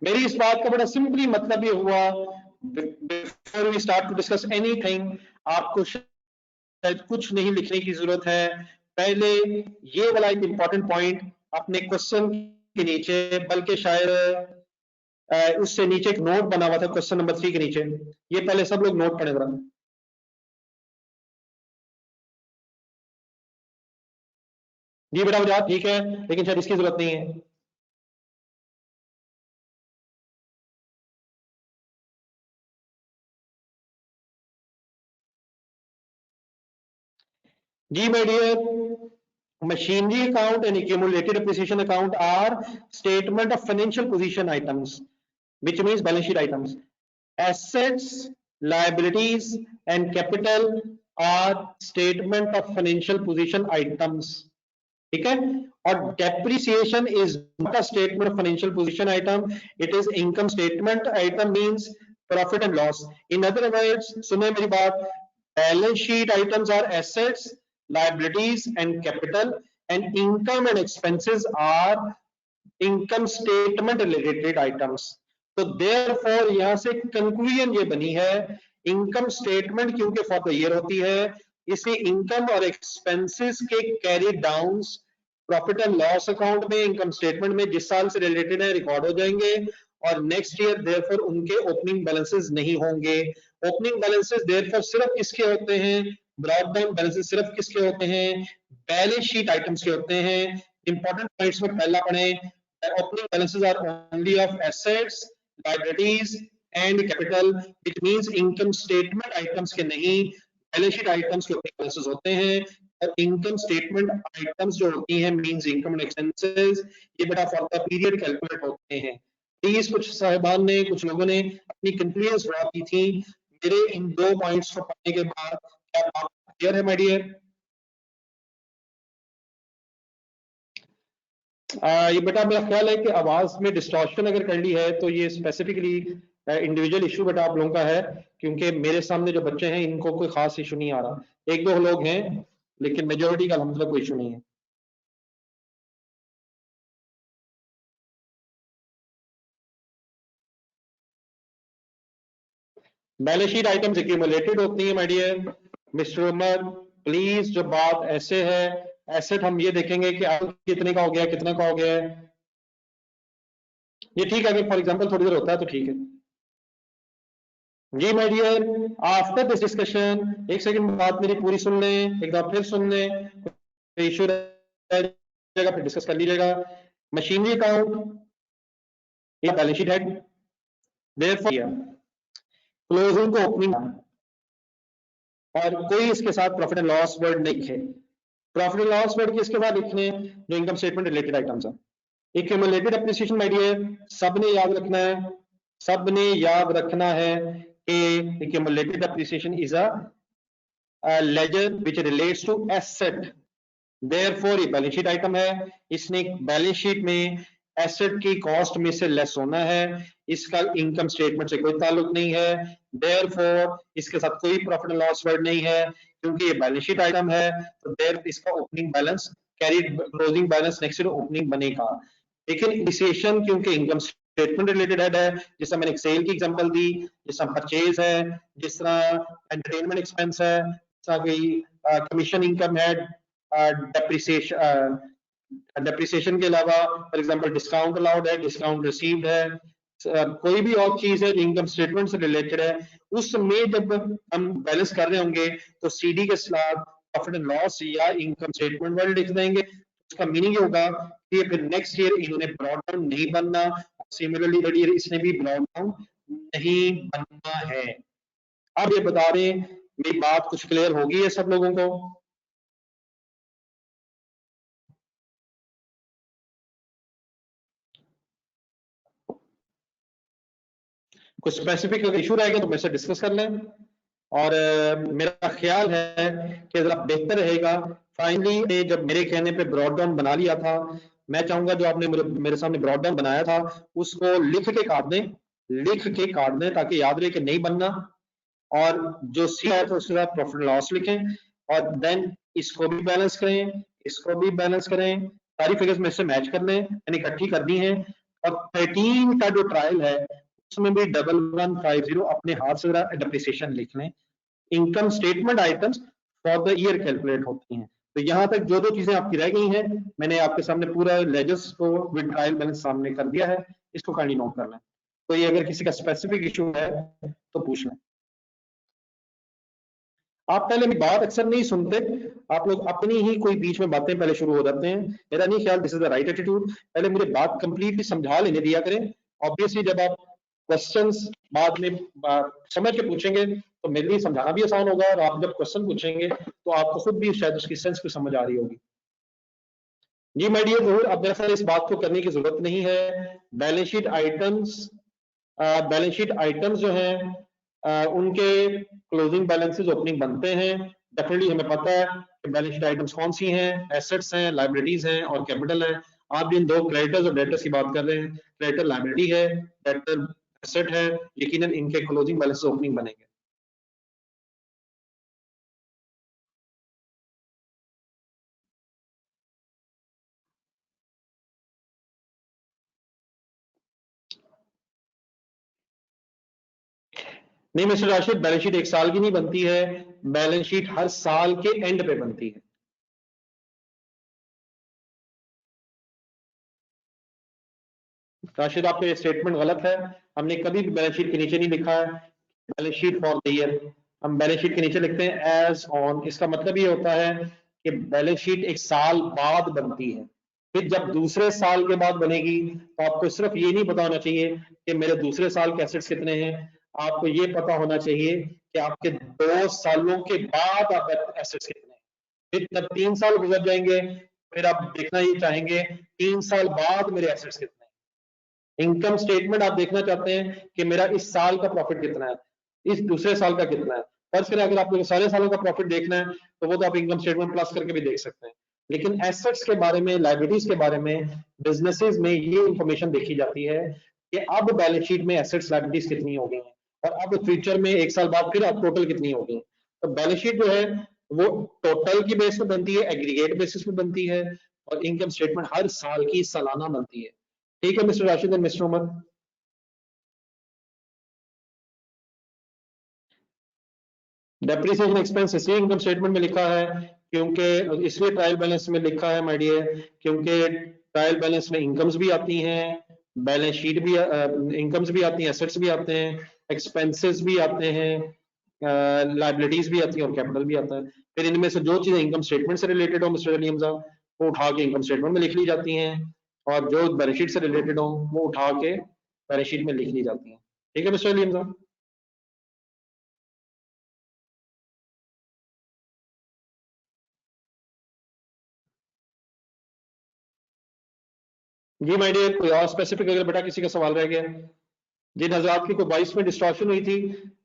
मेरी इस बात का बड़ा सिंपली मतलब ये हुआ, before we start to discuss anything, आपको शायद कुछ नहीं लिखने की जरूरत है। पहले ये वाला एक इंपॉर्टेंट पॉइंट अपने क्वेश्चन के नीचे, बल्कि शायद उससे नीचे एक नोट बना हुआ था क्वेश्चन नंबर 3 के नीचे, ये पहले सब लोग नोट पढ़े जरा। जी बेटा मुझे ठीक है, लेकिन शायद इसकी जरूरत नहीं है। जी my dear, machinery account and accumulated appreciation account are statement of financial position items, which means balance sheet items. Assets, liabilities and capital are statement of financial position items. ठीक है? और depreciation is not a statement of financial position item, it is income statement item, means profit and loss. In other words, सुने मेरी बात, balance sheet items are assets, liabilities and capital, and income and expenses are income statement related items. तो therefore यहां से conclusion ये बनी है, income statement क्योंकि फॉर द ईयर होती है, इसलिए इनकम और एक्सपेंसेस के carry downs profit and loss account में, इनकम स्टेटमेंट में जिस साल से रिलेटेड है रिकॉर्ड हो जाएंगे, और नेक्स्ट ईयर देयरफॉर उनके ओपनिंग बैलेंसेस नहीं होंगे। ओपनिंग बैलेंसेस देयरफॉर सिर्फ किसके होते हैं? ब्रॉड डाउन बैलेंसेस सिर्फ किसके होते हैं? बैलेंस शीट आइटम्स के होते हैं। इंपॉर्टेंट पॉइंट्स में पहला पढ़ें, opening balances are only of assets, liabilities and capital, which means income statement items के नहीं, बैलेंस शीट आइटम्स के opening balances होते हैं। और इनकम स्टेटमेंट आइटम्स जो होती हैं मींस इनकम एंड एक्सपेंसेस, ये बेटा फॉर द पीरियड कैलकुलेट होते हैं। प्लीज कुछ साहिबान ने, कुछ लोगों ने अपनी कंफ्यूजन ड्रॉ की थी। मेरे इन दो पॉइंट्स को पढ़ने के बाद क्या बात क्लियर है माय डियर? ये बेटा मेरा ख्याल है कि आवाज में डिस्टॉर्शन अगर कर ली है तो ये स्पेसिफिकली इंडिविजुअल इशू बेटा आप लोगों का है, क्योंकि मेरे सामने जो बच्चे हैं इनको कोई खास इशू नहीं आ रहा। एक दो लोग हैं लेकिन मेजोरिटी का अल्हम्दुलिल्लाह कोई इशू नहीं है। बैलेंस शीट आइटम्स एक्यूमुलेटेड होती है my dear. Mister Umar please, जो बात ऐसे है, एसेट हम ये देखेंगे कि कितने का हो गया, कितने का हो गया है। ये ठीक है, अगर फॉर एग्जांपल थोड़ी देर होता है तो ठीक है जी my dear. After this discussion, एक सेकंड बात मेरी पूरी सुन लें, एक बार फिर सुन लें, इशू रहेगा फिर डिस्कस कर लीजिएगा। मशीनरी अकाउंट या balance sheet head, therefore closing को ओपनिंग, और कोई इसके साथ प्रॉफिट एंड लॉस वर्ड नहीं लिखे। प्रॉफिट एंड लॉस वर्ड किसके बाद लिखने? जो इनकम स्टेटमेंट रिलेटेड आइटम्स है। एक्यूमुलेटेड एप्रिसिएशन माय डियर, सबने याद रखना है, सबने याद रखना है कि accumulated appreciation is a ledger which relates to asset, therefore ये बैलेंस शीट आइटम है। इसने बैलेंस शीट में एसेट की कॉस्ट में से लेस होना है, इसका इनकम स्टेटमेंट से कोई ताल्लुक नहीं है। देयरफॉर इसके साथ कोई प्रॉफिट एंड लॉस वर्ड नहीं है, क्योंकि ये बैलेंस शीट आइटम है। तो देयर इसका opening balance carried closing balance next to opening बनेगा। लेकिन डिप्रिसिएशन क्योंकि इनकम स्टेटमेंट रिलेटेड है, जिस तरह मैंने सेल की एग्जांपल दी, जिस तरह परचेज है, जिस तरह एंटरटेनमेंट एक्सपेंस है, जिस तरह कोई कमीशन इनकम है, डेप्रिसिएशन, डेप्रिसिएशन के अलावा फॉर एग्जांपल डिस्काउंट अलाउड है, डिस्काउंट रिसीव्ड है, कोई भी और चीज है जो इनकम स्टेटमेंट से रिलेटेड है, उसमें जब हम बैलेंस कर रहे होंगे तो सीडी के साथ प्रॉफिट एंड लॉस या इनकम स्टेटमेंट वर्ड लिख देंगे। उसका मीनिंग ये होगा कि फिर नेक्स्ट ईयर इन्होंने ब्रॉड डाउन नहीं बनना, सिमिलरली थर्ड ईयर इसने भी ब्रॉड डाउन नहीं बनना है। अब ये बता रहे, मेरी बात कुछ क्लियर होगी है सब लोगों को? कुछ स्पेसिफिक अगर इशू रहेगा तो मेरे से डिस्कस कर लें। और मेरा ख्याल है कि जरा बेहतर रहेगा, फाइनली जब मेरे कहने पे ब्रॉड डाउन बना लिया था, मैं चाहूंगा जो आपने मेरे सामने ब्रॉड डाउन बनाया था उसको लिख के काट दें, लिख के काट दें ताकि याद रहे कि नहीं बनना। और जो सी है तो उसके साथ प्रॉफिट लॉस लिखें, और देन इसको भी बैलेंस करें, इसको भी बैलेंस करें, सारी फिगर्स में से मैच कर लें, यानी इकट्ठी कर दी है। और 13 का जो ट्रायल है उसमें भी 1150 अपने हाथ से जरा डेप्रिसिएशन लिख लें। Income statement items for the year calculate होती हैं। तो यहां तक जो जो चीजें आपकी रह गई हैं मैंने आपके सामने पूरा लेजर्स को विद ट्रायल बैलेंस सामने कर दिया है, इसको काइंडली नोट कर लें। तो ये अगर किसी का स्पेसिफिक इशू है तो पूछ लें। आप पहले मेरी बात अक्सर नहीं सुनते, आप लोग अपनी ही कोई बीच में बातें पहले शुरू हो जाते हैं। मेरा नहीं ख्याल this is the right attitude. पहले मुझे बात कंप्लीटली समझा लेने दिया करें। ऑब्वियसली जब आप क्वेश्चंस बाद में समझ के पूछेंगे तो मेरे लिए समझाना भी आसान होगा, और आप जब क्वेश्चन पूछेंगे तो आपको खुद भी शायद उसकी सेंस भी समझ आ रही होगी। जी माय डियर जरूर, अब मेरे ख्याल इस बात को करने की जरूरत नहीं है। Balance sheet items, balance sheet items जो हैं उनके क्लोजिंग बैलेंसेस ओपनिंग बनते हैं। डेफिनेटली हमें पता है कि बैलेंस शीट आइटम्स कौन सी हैं, एसेट्स हैं, लाइबिलिटीज हैं और कैपिटल है। आप जिन दो क्रेडिटर्स और डेटर्स की बात कर रहे हैं, क्रेडिटर लाइबिलिटी है, डेटर एसेट है, यकीनन इनके क्लोजिंग बैलेंसेस ओपनिंग बनेंगे। नहीं मिस्टर राशिद, बैलेंस शीट एक साल की नहीं बनती है, बैलेंस शीट हर साल के एंड पे बनती है। राशिद आपका ये स्टेटमेंट गलत है, हमने कभी भी बैलेंस शीट के नीचे नहीं लिखा है balance sheet for the year, हम बैलेंस शीट के नीचे लिखते हैं एज ऑन। इसका मतलब ये होता है कि बैलेंस शीट एक साल बाद बनती है, फिर जब दूसरे साल के बाद बनेगी तो आपको सिर्फ ये नहीं पता होना चाहिए कि मेरे दूसरे साल के एसेट्स कितने हैं, आपको ये पता होना चाहिए कि आपके 2 सालों के बाद आप एसेट्स कितने हैं। फिर जब 3 साल गुजर जाएंगे फिर आप देखना ये चाहेंगे 3 साल बाद मेरे एसेट्स कितने हैं। इनकम स्टेटमेंट आप देखना चाहते हैं कि मेरा इस साल का प्रॉफिट कितना है, इस दूसरे साल का कितना है। पर फिर अगर आपको सारे सालों का प्रॉफिट देखना है तो वो तो आप इनकम स्टेटमेंट प्लस करके भी देख सकते हैं, लेकिन एसेट्स के बारे में, लायबिलिटीज के बारे में बिजनेसेस में ये इंफॉर्मेशन देखी जाती है कि अब बैलेंस शीट में एसेट्स लायबिलिटीज कितनी हो गई हैं और अब फ्यूचर में 1 साल बाद फिर अब टोटल कितनी हो गई। तो बैलेंस शीट जो है वो टोटल की बेस पे बनती है, एग्रीगेट बेसिस पे बनती है, और इनकम स्टेटमेंट हर साल की सालाना बनती है। ठीक है mister Rashid and mister Umar. Depreciation expense इसलिए इनकम स्टेटमेंट में लिखा है क्योंकि इसलिए ट्रायल बैलेंस में लिखा है माय डियर, क्योंकि ट्रायल बैलेंस में इनकम्स भी आती हैं, बैलेंस शीट भी इनकम्स भी आती हैं, एसेट्स भी आते हैं, एक्सपेंसेस भी आते हैं, लाइबिलिटीज भी आती है और कैपिटल भी आता है। फिर इनमें से जो चीजें इनकम स्टेटमेंट से रिलेटेड हो मिस्टर अली हमजा वो उठा के इनकम स्टेटमेंट में लिख ली जाती हैं, और जो बैलेंस शीट से रिलेटेड हो वो उठा के बैलेंस शीट में लिख ली जाती हैं। ठीक है मिस्टर अली हमजा। जी माय डियर, कोई और स्पेसिफिक अगर बेटा किसी का सवाल रह गया, जिन हजरात की कोई वॉइस में डिस्टॉर्शन हुई थी,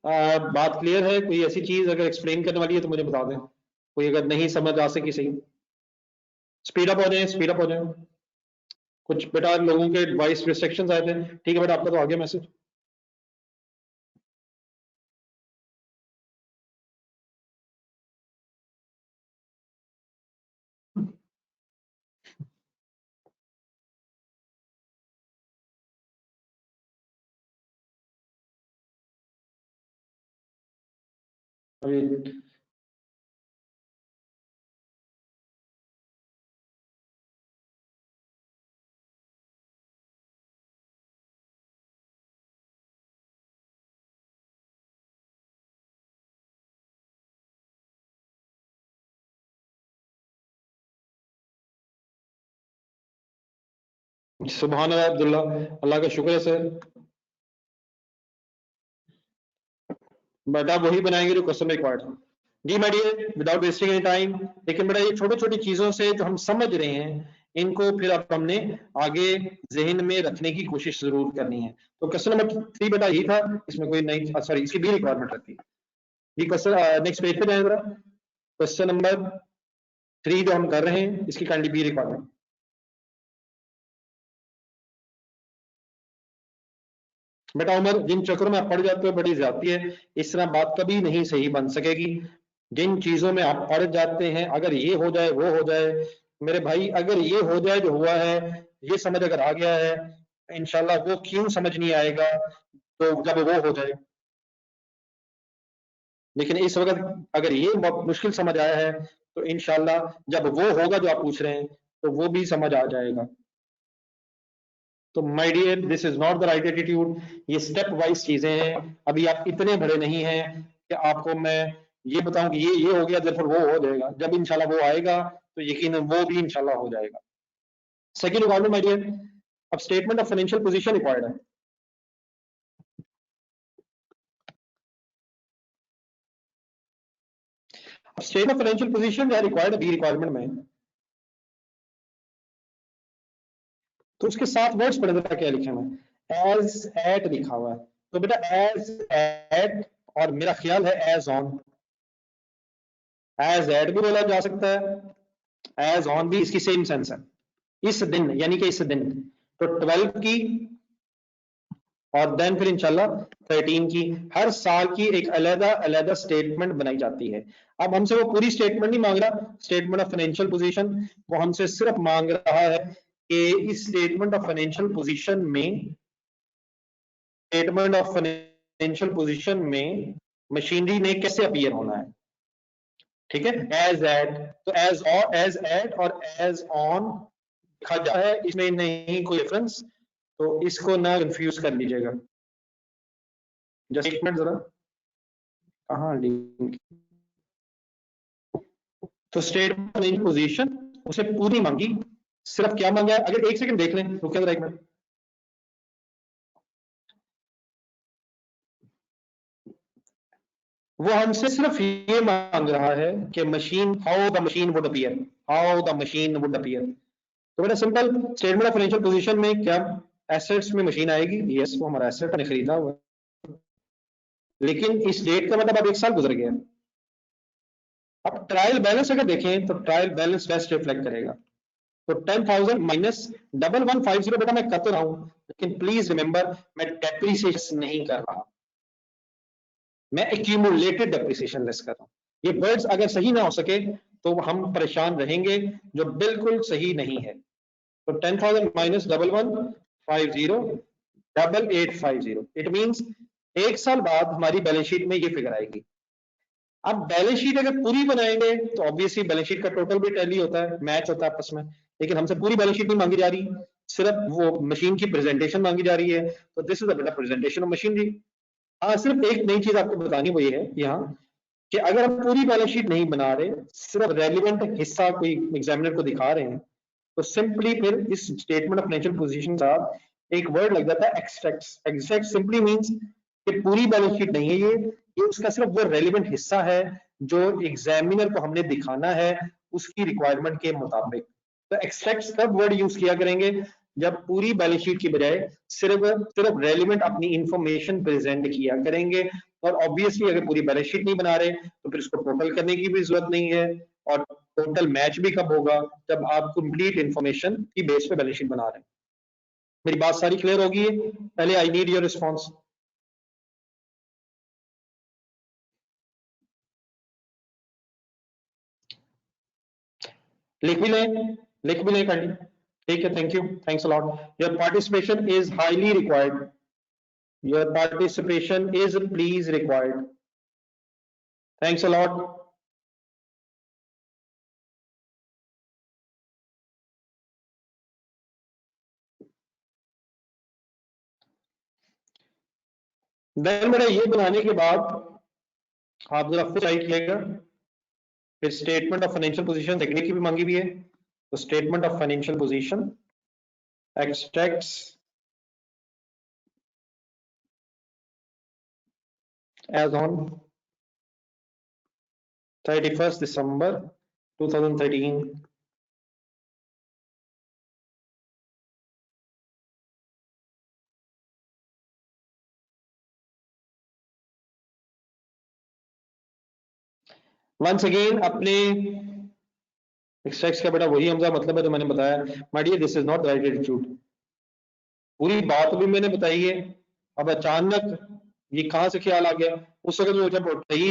बात क्लियर है? कोई ऐसी चीज अगर एक्सप्लेन करने वाली है तो मुझे बता दें, कोई अगर नहीं समझ आ सकी सही। स्पीड अप हो जाए, स्पीड अप हो जाए। कुछ बेटा लोगों के वॉइस रिस्ट्रिक्शंस आए थे। ठीक है बेटा, आपका तो आ गया मैसेज। अभी सुभान अल्लाह अब्दुल्ला, अल्लाह का शुक्र है सर। बेटा वही बनाएंगे जो कस्टमर रिक्वायर्ड है। जी my dear, without wasting any time, लेकिन बेटा ये छोटी छोटी चीजों से जो हम समझ रहे हैं इनको फिर अब हमने आगे जहन में रखने की कोशिश जरूर करनी है। तो क्वेश्चन नंबर 3 बेटा यही था, इसमें कोई नई सॉरी इसकी भी रिक्वायरमेंट रहती है। जी क्वेश्चन नेक्स्ट पेज पे जाए जरा। क्वेश्चन नंबर 3 जो हम कर रहे हैं इसकी काइंडली बी रिक्वायरमेंट। बेटा उमर, जिन चक्करों में आप पड़ जाते हो बड़ी ज्यादती है, इस तरह बात कभी नहीं सही बन सकेगी। जिन चीजों में आप पड़ जाते हैं, अगर ये हो जाए वो हो जाए, मेरे भाई अगर ये हो जाए जो हुआ है, ये समझ अगर आ गया है, इंशाल्लाह वो क्यों समझ नहीं आएगा तो जब वो हो जाए। लेकिन इस वक्त अगर ये मुश्किल समझ आया है तो इंशाल्लाह जब वो होगा जो आप पूछ रहे हैं तो वो भी समझ आ जाएगा। तो my dear, this is not the right attitude. ये स्टेप वाइज चीजें हैं, अभी आप इतने बड़े नहीं हैं कि आपको मैं ये बताऊं कि ये हो गया तो फिर वो हो जाएगा। जब इंशाल्लाह वो आएगा तो यकीन वो भी इंशाल्लाह हो जाएगा। सेकंड रिक्वायरमेंट माय डियर, अब statement of financial position required है। अब स्टेटमेंट ऑफ फाइनेंशियल पोजीशन जो है रिक्वायर्ड है बी रिक्वायरमेंट में, तो उसके साथ वर्ड्स पढ़े बेटा क्या लिखे हुए हैं, एज एट लिखा हुआ है। तो बेटा एज एट, और मेरा ख्याल है एज ऑन, एज एट भी बोला जा सकता है, एज ऑन भी इसकी सेम सेंस है, इस दिन यानी कि इस दिन। तो 12 की और देन फिर इंशाल्लाह 13 की, हर साल की एक अलग अलग स्टेटमेंट बनाई जाती है। अब हमसे वो पूरी स्टेटमेंट नहीं मांग रहा, स्टेटमेंट ऑफ फाइनेंशियल पोजीशन, वो हमसे सिर्फ मांग रहा है कि इस स्टेटमेंट ऑफ फाइनेंशियल पोजीशन में, स्टेटमेंट ऑफ फाइनेंशियल पोजीशन में मशीनरी ने कैसे अपीयर होना है। ठीक है, एज एट, तो एज एट और एज ऑन लिखा जाता है, इसमें नहीं कोई डिफरेंस। तो इसको ना कंफ्यूज कर लीजिएगा। जस्ट एक मिनट जरा, कहाँ लिंक? तो स्टेटमेंट पोजीशन उसे पूरी मांगी, सिर्फ क्या मांगा है? अगर एक सेकंड देख लें, रुकिए जरा एक मिनट। वो हमसे सिर्फ ये मांग रहा है कि machine, how the machine would appear, how the machine would appear. तो बेटा simple, statement of financial position में क्या एसेट्स में मशीन आएगी? यस, वो हमारा एसेट ने खरीदा हुआ, लेकिन इस डेट का मतलब अब 1 साल गुजर गया। अब ट्रायल बैलेंस अगर देखें तो ट्रायल बैलेंस बेस्ट रिफ्लेक्ट करेगा। तो 10,000 माइनस 1150 बेटा मैं कर तो रहा हूं, लेकिन प्लीज रिमेंबर मैं डेप्रीसिएशन नहीं कर रहा, मैं एक्यूमुलेटेड डेप्रीसिएशन लेस कर रहा हूं। ये वर्ड्स अगर सही ना हो सके तो हम परेशान रहेंगे, जो बिल्कुल सही नहीं है। तो 10,000 माइनस 1150 8850, इट मींस 1 साल बाद हमारी बैलेंस शीट में ये फिगर आएगी। अब बैलेंस शीट अगर पूरी बनाएंगे तो ऑब्वियसली बैलेंस शीट का टोटल भी टैली होता है, मैच होता है आपस में, लेकिन हमसे पूरी बैलेंस शीट नहीं मांगी जा रही, सिर्फ वो मशीन की प्रेजेंटेशन मांगी जा रही है। तो this is the presentation of machinery. हाँ, सिर्फ एक नई चीज आपको बतानी वो ये है यहाँ कि अगर हम पूरी बैलेंस शीट नहीं बना रहे, सिर्फ रेलिवेंट हिस्सा कोई एग्जामिनर को दिखा रहे हैं, तो सिंपली फिर इस स्टेटमेंट ऑफ फाइनेंशियल पोजीशन का एक वर्ड लग जाता है एक्सट्रैक्ट्स। एक्सट्रैक्ट सिंपली मींस कि पूरी बैलेंस शीट नहीं है ये उसका सिर्फ वो रेलिवेंट हिस्सा है जो एग्जामिनर को हमने दिखाना है उसकी रिक्वायरमेंट के मुताबिक। तो एक्सट्रैक्ट्स कब वर्ड यूज किया करेंगे? जब पूरी बैलेंस शीट की बजाय सिर्फ सिर्फ रेलिवेंट अपनी इंफॉर्मेशन प्रेजेंट किया करेंगे। और ऑब्वियसली अगर पूरी बैलेंस शीट नहीं बना रहे तो फिर इसको टोटल करने की भी जरूरत नहीं है। और टोटल मैच भी कब होगा? जब आप कंप्लीट इंफॉर्मेशन की बेस पे बैलेंस शीट बना रहे हैं। मेरी बात सारी क्लियर होगी? पहले आई नीड योर रिस्पॉन्स। लिख भी लें, लिख भी लें काइंडली। ठीक है, thank you, thanks a lot. Your participation is highly required, your participation is please required. Thanks a lot. Then बेटा ये बनाने के बाद आप जरा खुद राइट किएगा। फिर स्टेटमेंट ऑफ फाइनेंशियल पोजीशन देखने की भी मांगी हुई है, तो statement of financial position extracts as on 31st December 2013। Once again अपने एक्सट्रैक्ट्स का बेटा वही हमजा मतलब है जो मैंने बताया। My dear, this is not right attitude. पूरी बात भी मैंने बताई है, अब अचानक ये कहां से ख्याल आ गया? उस वक्त जो जब सही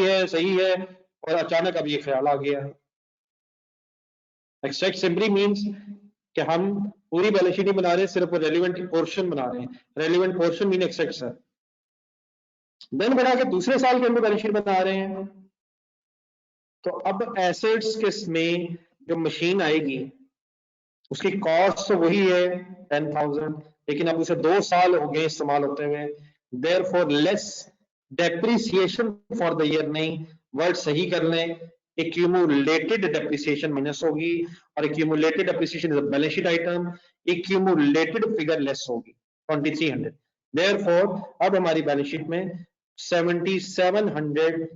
है और अचानक अब ये ख्याल आ गया। एक्सट्रैक्ट सिंपली मींस कि हम पूरी बैलेंस शीट नहीं बना रहे, सिर्फ रेलिवेंट पोर्शन बना रहे हैं। रेलिवेंट पोर्शन मीन एक्सट्रैक्ट्स है। देन बेटा के दूसरे साल के अंदर बैलेंस शीट बना रहे हैं, तो अब एसेट्स के में जो मशीन आएगी उसकी कॉस्ट तो वही है 10,000, लेकिन अब उसे 2 साल हो गए इस्तेमाल होते हुए, therefore less depreciation for the year. नहीं, वर्ड सही कर लें, एक्यूमुलेटेड डेप्रिसिएशन माइनस होगी, और accumulated depreciation is a balance sheet item, accumulated figure less होगी 2300। देयरफॉर अब हमारी बैलेंस शीट में 7700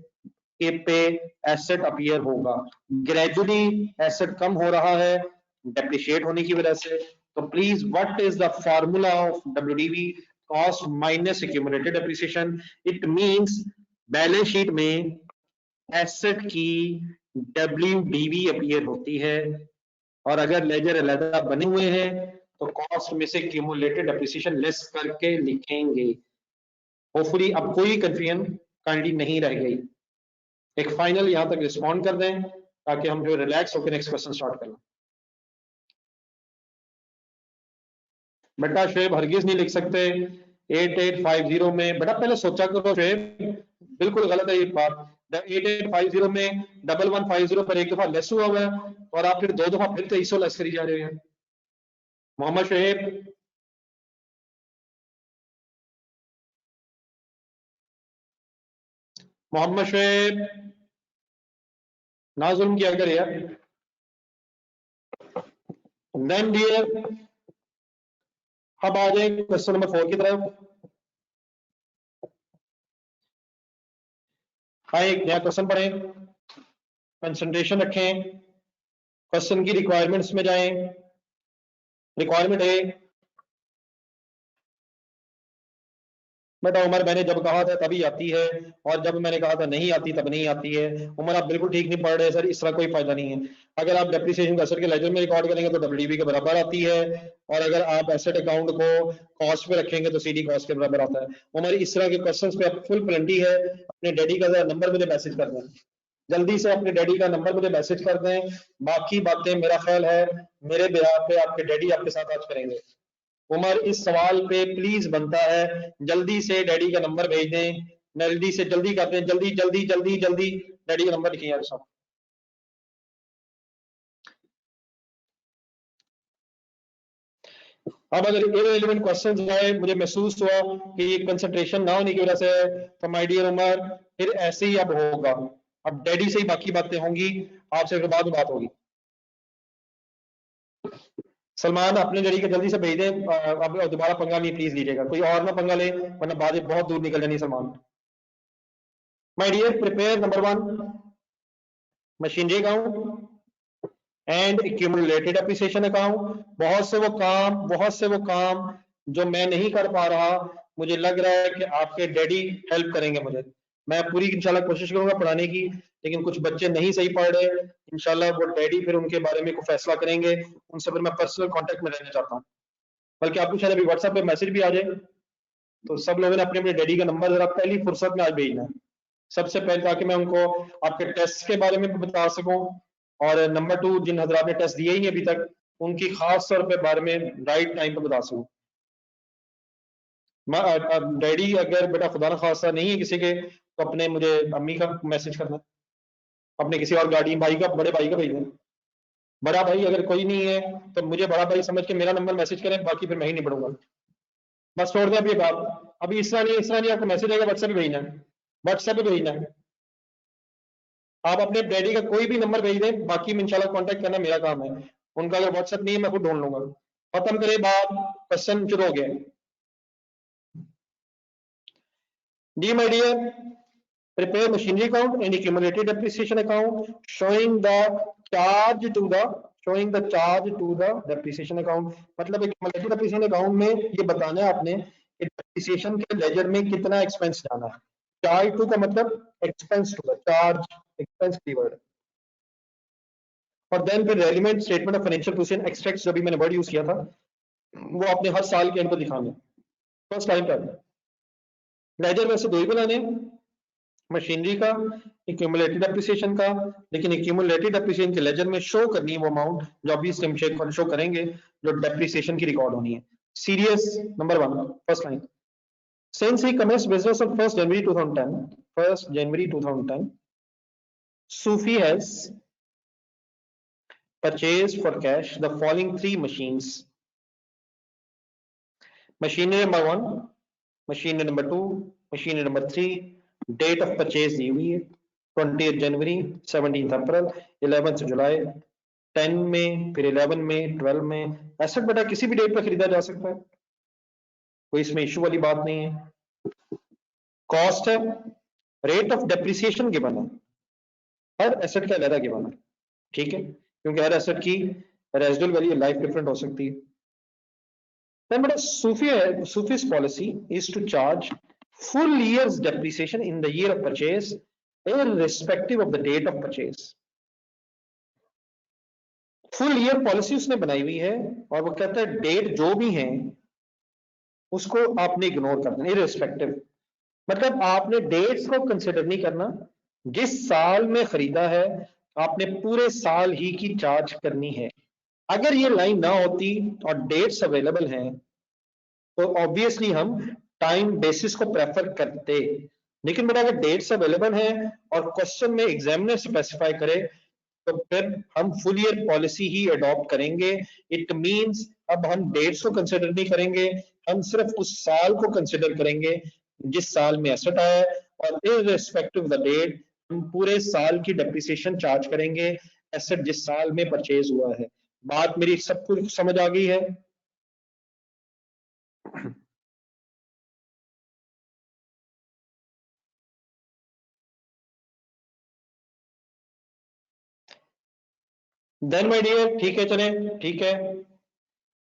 के पे एसेट अपीयर होगा। ग्रेजुअली एसेट कम हो रहा है डेप्रिशिएट होने की वजह से। तो please, what is the formula of WDV? Cost minus accumulated depreciation. It means balance sheet में एसेट की WDV अपीयर होती है, और अगर लेजर अलग बने हुए हैं तो कॉस्ट में से एक्यूमुलेटेड डेप्रिसिएशन लेस करके लिखेंगे। होपफुली अब कोई कंफ्यूजन काइंडली नहीं रह गई। एक फाइनल यहां तक रिस्पॉन्ड कर दें ताकि हम जो रिलैक्स होकर नेक्स्ट क्वेश्चन स्टार्ट कर लें। बेटा शुएब हरगिज नहीं लिख सकते 8850 में। बेटा पहले सोचा करो शुएब, बिल्कुल गलत है ये बात। 8850 में 1150 पर एक दफा लेस हुआ है, और आप फिर 2 दफा फिर 2300 लेस करी जा रहे हैं। मोहम्मद शुएब मोहम्मद शुएब ना जुल्म किया कर यार। देन डियर, अब आ जाए क्वेश्चन नंबर 4 की तरफ। आए एक नया क्वेश्चन पढ़ें, कंसंट्रेशन रखें, क्वेश्चन की रिक्वायरमेंट्स में जाएं। रिक्वायरमेंट है, बेटा उमर मैंने जब कहा था तभी आती है, और जब मैंने कहा था नहीं आती तब नहीं आती है। उमर आप बिल्कुल ठीक नहीं पढ़ रहे सर, इस तरह कोई फायदा नहीं है। अगर आप डेप्रिसिएशन असर के लेजर में रिकॉर्ड करेंगे तो डब्ल्यूडीबी के बराबर आती है, और अगर आप एसेट अकाउंट को कॉस्ट पे रखेंगे तो सीडी कॉस्ट के बराबर आता है। उमर इस तरह के क्वेश्चंस पे आप फुल प्लेंटी है, अपने डैडी का नंबर मुझे मैसेज कर दें, जल्दी से अपने डैडी का नंबर मुझे मैसेज कर दें। बाकी बातें मेरा ख्याल है मेरे बिहार पे आपके डैडी आपके साथ आज करेंगे। उमर इस सवाल पे प्लीज बनता है जल्दी से डैडी का नंबर भेज दें, जल्दी से जल्दी करते हैं, जल्दी जल्दी जल्दी जल्दी डैडी का नंबर लिखिए यार साहब। अब अगर इररिलेवेंट क्वेश्चंस आए, मुझे महसूस हुआ कि ये कंसंट्रेशन ना होने की वजह से है, तो माय डियर उमर फिर ऐसे ही अब होगा, अब डैडी से ही बाकी बातें होंगी, आपसे फिर बाद में बात होगी। सलमान अपने डैडी को जल्दी से भेज दें, अब दोबारा पंगा नहीं प्लीज लीजिएगा, कोई और ना पंगा ले वरना बातें बहुत दूर निकल जानी। Salman my dear prepare number 1 machinery account and accumulated appreciation account. बहुत से वो काम जो मैं नहीं कर पा रहा, मुझे लग रहा है कि आपके डैडी हेल्प करेंगे मुझे। मैं पूरी इंशाल्लाह कोशिश करूंगा पढ़ाने की, लेकिन कुछ बच्चे नहीं सही पढ़ रहे, इंशाल्लाह वो डैडी फिर उनके बारे में कोई फैसला करेंगे, उनसे फिर मैं पर्सनल कांटेक्ट में रहना चाहता हूँ। बल्कि आपको शायद अभी व्हाट्सएप पे मैसेज भी आ जाए, तो सब लोगों ने अपने अपने डैडी का नंबर जरा पहली फुर्सत में आज भेजना है सबसे पहले, ताकि मैं उनको आपके टेस्ट के बारे में बता सकूं, और नंबर 2 जिन हजरात ने टेस्ट दिए ही अभी तक उनकी खास तौर पे बारे में राइट टाइम पे बता सकूं। डैडी अगर बेटा खुदा न खासा नहीं है किसी के, तो अपने मुझे अम्मी का मैसेज करना, अपने किसी और गार्डियन भाई का, बड़े भाई का भेजना। बड़ा भाई अगर कोई नहीं है तो मुझे बड़ा भाई समझ के मेरा नंबर मैसेज करें, बाकी फिर मैं ही नहीं पढ़ूंगा। बस छोड़ दें अभी ये बात, अभी इस तरह नहीं आपको मैसेज आएगा, व्हाट्सएप पे भेजना है, व्हाट्सएप पे भेजना है। आप अपने डैडी का कोई भी नंबर भेज दें, बाकी में इंशाल्लाह कांटेक्ट करना मेरा काम है, उनका अगर व्हाट्सएप नहीं है मैं खुद ढूंढ लूंगा। खत्म करे बात, क्वेश्चन शुरू हो गया। जी my dear, prepare machinery account and accumulated depreciation account showing the charge to the depreciation account। मतलब accumulated depreciation account में ये बताना है आपने कि depreciation के लेजर में कितना एक्सपेंस जाना है। charge to का मतलब expense to का, charge expense कीवर्ड। और देन फिर relevant statement of financial position extract, जो भी मैंने वर्ड यूज किया था, वो आपने हर साल के एंड पर दिखाना। फर्स्ट टाइम पर लेजर वैसे दो ही बनाने, मशीनरी का, एक्यूमुलेटेड एप्रिसिएशन का, लेकिन एक्यूमुलेटेड एप्रिसिएशन के लेजर में शो करनी है वो अमाउंट जो अभी हम शो करेंगे जो डेप्रिसिएशन की रिकॉर्ड होनी है। Serious number 1 first line, since he commenced business on 1st January 2010 Sufi has purchased for cash the following 3 machines: machinery number 1, machinery number 2, machinery number 3। Date of purchase दी हुई है 20 जनवरी, 17 अप्रैल, 11 जुलाई, 10 में, फिर 11 में, 12 में। एसेट बेटा किसी भी डेट पर खरीदा जा सकता है, कोई इसमें इश्यू वाली बात नहीं है। कॉस्ट है, रेट ऑफ डेप्रिसिएशन गिवन है, हर एसेट का अलग गिवन है, ठीक है, क्योंकि हर एसेट की रेजिडुअल वैल्यू लाइफ डिफरेंट हो सकती है। Then but Sufi's policy is to charge full year's depreciation in the year of purchase, irrespective of the date of purchase। Full year policy उसने बनाई हुई है, और वो कहता है डेट जो भी है उसको आपने इग्नोर कर देना, इररिस्पेक्टिव। मतलब आपने डेट्स को कंसिडर नहीं करना, जिस साल में खरीदा है आपने पूरे साल ही की चार्ज करनी है। अगर ये लाइन ना होती और डेट्स अवेलेबल हैं तो ऑब्वियसली हम टाइम बेसिस को प्रेफर करते, लेकिन बेटा अगर डेट्स अवेलेबल हैं और क्वेश्चन में एग्जामिनर स्पेसिफाई करे तो फिर हम फुल ईयर पॉलिसी ही अडॉप्ट करेंगे। इट मींस अब हम डेट्स को कंसिडर नहीं करेंगे, हम सिर्फ उस साल को कंसिडर करेंगे जिस साल में एसेट आया है। और इररिस्पेक्टिव ऑफ द डेट हम पूरे साल की डेप्रिसिएशन चार्ज करेंगे एसेट जिस साल में परचेज हुआ है। बात मेरी सब कुछ समझ आ गई है? देन माय डियर, ठीक है, चले, ठीक है।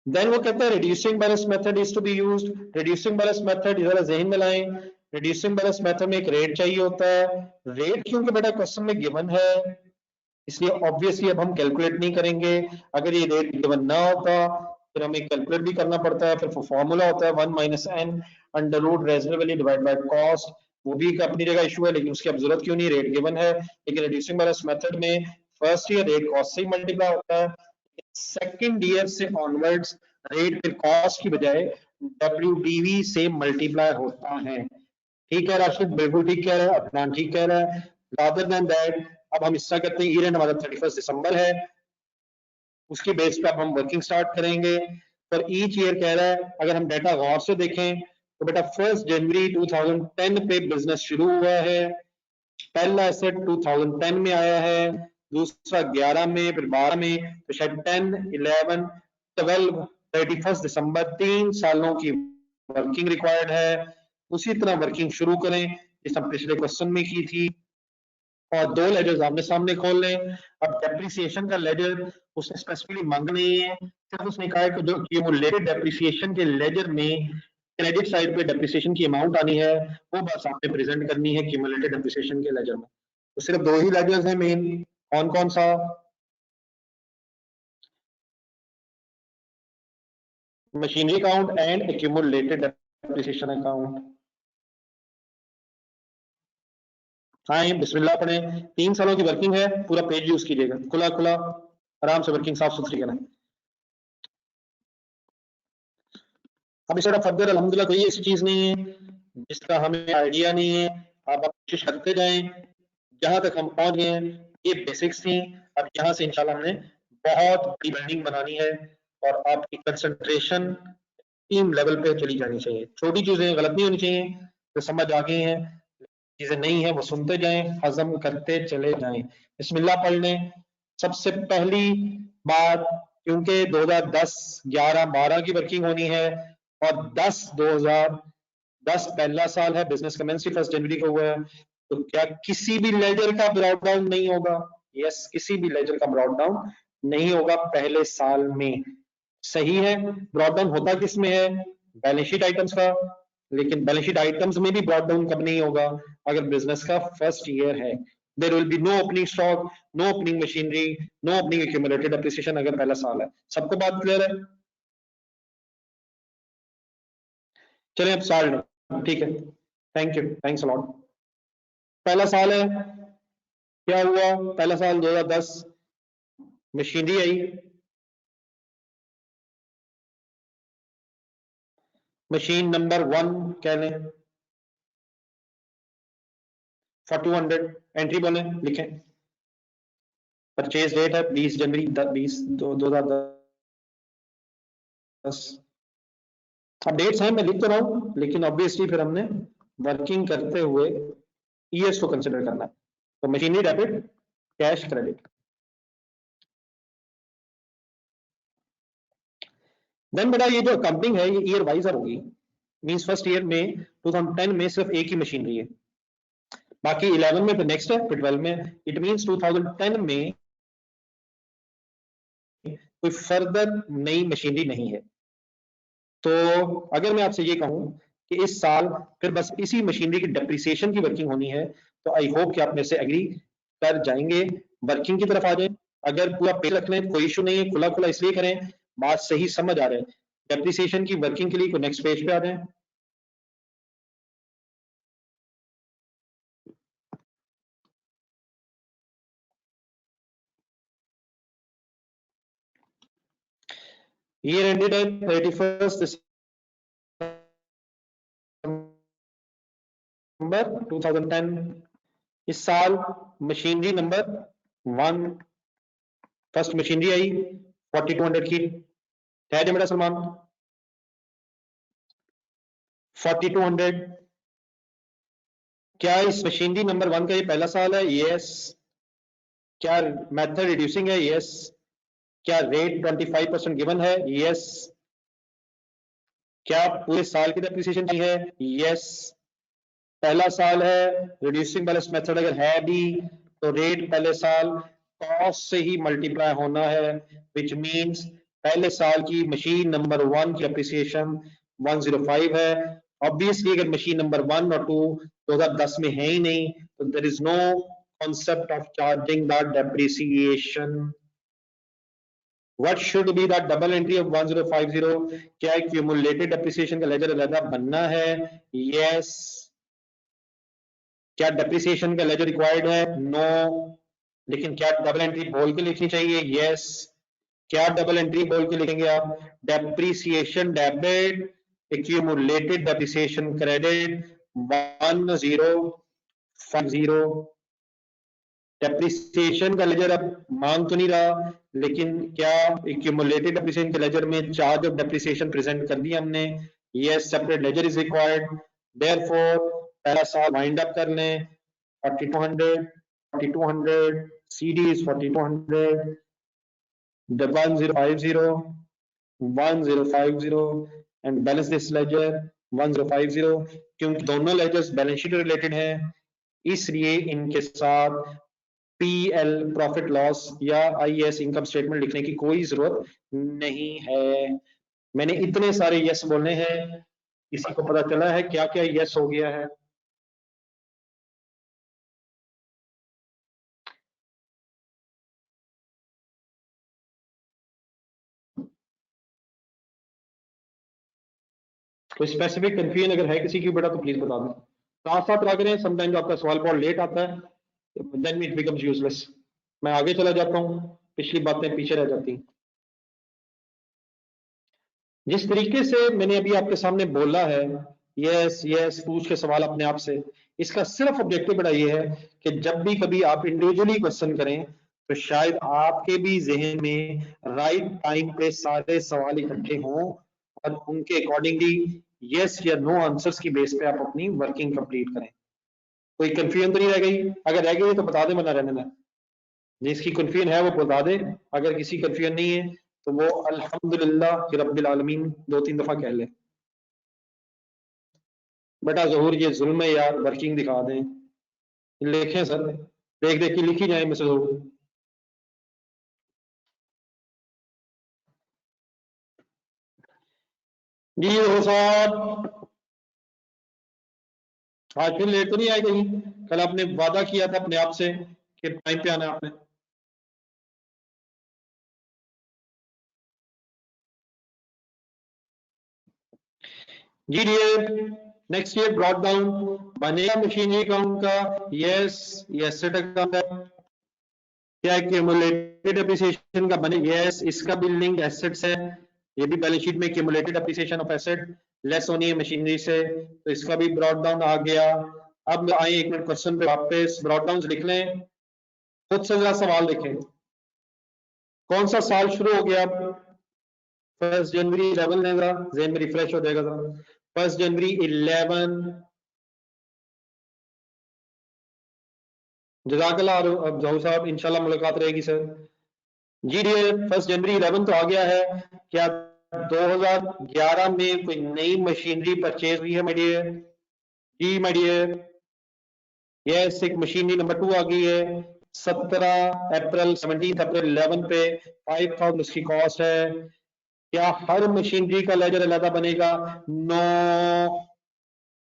देन वो कहता है reducing balance method is to be used. Reducing balance method जरा जहन में लाएं। रिड्यूसिंग बैलेंस मेथड में एक रेट चाहिए होता है। रेट क्योंकि बेटा क्वेश्चन में गिवन है, इसलिए ऑब्वियसली अब हम कैलकुलेट नहीं करेंगे। अगर ये रेट गिवन ना होता फिर हमें कैलकुलेट भी करना पड़ता है। फिर फॉर्मूला होता है 1 minus n under root residual value divide by cost. वो भी एक अपनी जगह इशू है, लेकिन उसकी अब जरूरत क्यों नहीं, रेट गिवन है। लेकिन रिड्यूसिंग बैलेंस मेथड में फर्स्ट ईयर रेट कॉस्ट से ही मल्टीप्लाई होता है, सेकंड ईयर से ऑनवर्ड्स रेट फिर कॉस्ट की बजाय WDV से मल्टीप्लाई होता है। ठीक है राशिद, बिल्कुल ठीक कह रहा है, अपना ठीक कह रहा है। रादर देन दैट अब हम इसका करते हैं, ईयर एंड हमारा 31 दिसंबर है, उसकी बेस पे अब हम वर्किंग स्टार्ट करेंगे। पर ईच ईयर कह रहा है, अगर हम डाटा गौर से देखें तो बेटा 1 जनवरी 2010 पे बिजनेस शुरू हुआ है, पहला एसेट 2010 में आया है, दूसरा 11 में, फिर 12 में, तो शायद 10, 11, 12, 31 दिसंबर, 3 सालों की वर्किंग रिक्वायर्ड है। उसी तरह वर्किंग शुरू करें जिस हम पिछले क्वेश्चन में की थी, और दो लेजर्स आमने सामने खोल लें। अब डेप्रिसिएशन का लेजर उसने स्पेसिफिकली मांगा नहीं है, सिर्फ उसने कहा है कि जो क्यूमुलेटेड डेप्रिसिएशन के लेजर में क्रेडिट साइड पे डेप्रिसिएशन की अमाउंट आनी है, वो बस आपने प्रेजेंट करनी है क्यूमुलेटेड डेप्रिसिएशन के लेजर में। तो सिर्फ दो ही लेजर्स हैं मेन, कौन कौन सा? Machinery account and accumulated depreciation account. हाँ, ये बिस्मिल्लाह पढ़े। 3 सालों की वर्किंग है, पूरा पेज यूज कीजिएगा, खुला खुला आराम से वर्किंग साफ सुथरी करना। अब इसका फर्दर अल्हम्दुलिल्लाह कोई ऐसी चीज नहीं है जिसका हमें आइडिया नहीं है। आप कोशिश करते जाएं, जहां तक हम पहुंच गए हैं ये बेसिक्स थी। अब यहाँ से इंशाल्लाह हमने बहुत बड़ी बिल्डिंग बनानी है, और आपकी कंसंट्रेशन टीम लेवल पे चली जानी चाहिए। छोटी चीजें गलत नहीं होनी चाहिए, तो समझ आ गई हैं, चीजें नहीं है वो सुनते जाएं, हजम करते चले जाएं। बिस्मिल्लाह पढ़ लें। सबसे पहली बात, क्योंकि 2010, 11, 12 की वर्किंग होनी है, और 2010 पहला साल है, बिजनेस कमेंस 1 जनवरी को हुआ है, तो क्या किसी भी लेजर का ब्राउट डाउन नहीं होगा? यस, किसी भी लेजर का ब्राउट डाउन नहीं होगा पहले साल में। सही है। ब्रॉट डाउन होता किस में है? बैलेंस शीट आइटम्स का। लेकिन बैलेंस शीट आइटम्स में भी ब्रॉट डाउन कब नहीं होगा? अगर बिजनेस का फर्स्ट ईयर है। There will be no opening stock, no opening machinery, no opening accumulated appreciation अगर पहला साल है। सबको बात क्लियर है? चलिए अब स्टार्ट, ठीक है। Thank you, thanks a lot. पहला साल है, क्या हुआ? पहला साल 2010, मशीनरी आई, मशीन नंबर 1 कह लें, 4200 एंट्री बोले, लिखें। परचेज डेट है 20 जनवरी 2010। अब डेट्स हैं, मैं लिख तो रहा हूं, लेकिन ऑब्वियसली फिर हमने वर्किंग करते हुए ईयर्स को कंसिडर करना है। तो machinery debit, cash credit. Then बेटा ये जो अकाउंटिंग है ये ईयर वाइज होगी। मींस फर्स्ट ईयर में 2010 में सिर्फ एक ही मशीनरी है, बाकी 11 में फिर नेक्स्ट है, फिर 12 में। इट मींस 2010 में कोई फर्दर नई मशीनरी नहीं है। तो अगर मैं आपसे ये कहूं कि इस साल फिर बस इसी मशीनरी की डेप्रिसिएशन की वर्किंग होनी है, तो आई होप कि आप मेरे से एग्री कर जाएंगे। वर्किंग की तरफ आ जाए, अगर पूरा पेज रख लें कोई इशू नहीं है, खुला खुला इसलिए करें बात सही समझ आ रहा है। डेप्रिसिएशन की वर्किंग के लिए कोई नेक्स्ट पेज पे आ जाए। ईयर एंडेड है 31 दिसंबर 2010। इस साल मशीनरी नंबर 1, फर्स्ट मशीनरी आई 4200 की। है मेरा सलमान, 4200 क्या इस मशीनरी नंबर 1 का ये पहला साल है? यस। क्या मेथड रिड्यूसिंग है? यस। क्या रेट 25% गिवन है? यस। क्या पूरे साल की डेप्रिसिएशन की है? यस। पहला साल है, रिड्यूसिंग बैलेंस मेथड अगर है भी तो रेट पहले साल कॉस्ट से ही मल्टीप्लाई होना है, विच मींस पहले साल की मशीन नंबर 1 की अप्रिसिएशन 105 है। ऑब्वियसली अगर मशीन नंबर 1 और 2 2010 में है ही नहीं तो there is no concept of charging the depreciation. What should be the double entry of 1050? क्या accumulated depreciation का लेजर अलग बनना है? Yes. क्या डेप्रिसिएशन का लेजर रिक्वायर्ड है? नो। लेकिन क्या डबल एंट्री बोल के लिखनी चाहिए? यस। क्या डबल एंट्री बोल के लिखेंगे आप? Depreciation debit, accumulated depreciation credit 1050। Depreciation का लेजर अब मांग तो नहीं रहा, लेकिन क्या एक्यूमुलेटेड डेप्रिसिएशन के लेजर में चार्ज ऑफ डेप्रिसिएशन प्रेजेंट कर दिया हमने? Yes, separate ledger is required. Therefore पहला साल वाइंड अप कर लें 4200, 4200, CD is 4200, the 1050, 1050 and balance this ledger 1050। क्योंकि दोनों लेजर्स बैलेंस शीट रिलेटेड हैं, इसलिए इनके साथ PL प्रॉफिट लॉस या IS इनकम स्टेटमेंट लिखने की कोई जरूरत नहीं है। मैंने इतने सारे यस बोलने हैं, किसी को पता चला है क्या क्या यस हो गया है? कोई स्पेसिफिक कंफ्यूजन अगर है किसी की बेटा तो प्लीज बता दें। साथ साथ रहा करें, समटाइम्स आपका सवाल बहुत लेट आता है, देन इट बिकम्स यूजलेस। मैं आगे चला जाता हूं, पिछली बातें पीछे रह जाती। जिस तरीके से मैंने अभी आपके सामने बोला है, यस यस पूछ के सवाल अपने आप से, इसका सिर्फ ऑब्जेक्टिव बड़ा ये है कि जब भी कभी आप इंडिविजुअली क्वेश्चन करें तो शायद आपके भी जहन में राइट टाइम पे सारे सवाल इकट्ठे हों और उनके अकॉर्डिंगली यस या नो आंसर्स की बेस पे आप अपनी वर्किंग कंप्लीट करें। कोई कंफ्यूजन तो नहीं रह गई? अगर रह गई तो बता दे, मना रहने दें। जिसकी कंफ्यूजन है वो बता दे, अगर किसी कंफ्यूजन नहीं है तो वो अल्हम्दुलिल्लाह कि रब्बिल आलमीन 2-3 दफा कह ले। बेटा जहूर ये जुल्म है यार, वर्किंग दिखा दें। लिखें सर, देख देख के लिखी जाए मिस्टर जहूर। जी हो साहब, आज फिर लेट तो नहीं आए कहीं? कल आपने वादा किया था अपने आप से कि टाइम पे आना है आपने। जी dear, next year brought down बनेगा मशीनरी अकाउंट का? यस। ये एसेट अकाउंट है। क्या क्यूमुलेटेड एप्रिसिएशन का बने? यस। इसका बिल्डिंग एसेट्स है, ये भी बैलेंस शीट में cumulated appreciation of asset less होनी है मशीनरी से, तो इसका भी ब्रॉट डाउन आ गया। अब आए एक मिनट क्वेश्चन पे वापस, ब्रॉट डाउन लिख लें, खुद से जरा सवाल देखें। कौन सा साल शुरू हो गया? 1 जनवरी 11 लेगा, जेन में रिफ्रेश हो जाएगा जरा। 1 जनवरी 11। जजाकल्लाह जहूर साहब, इंशाल्लाह मुलाकात रहेगी सर। जी डियर, 1 जनवरी 11 तो आ गया है। क्या 2011 में कोई नई मशीनरी परचेज हुई है माय डियर? जी माय डियर, यस, एक मशीनरी नंबर 2 आ गई है 17 अप्रैल 17 अप्रैल 11 पे 5000 उसकी कॉस्ट है। क्या हर मशीनरी का लेजर अलग बनेगा? नो,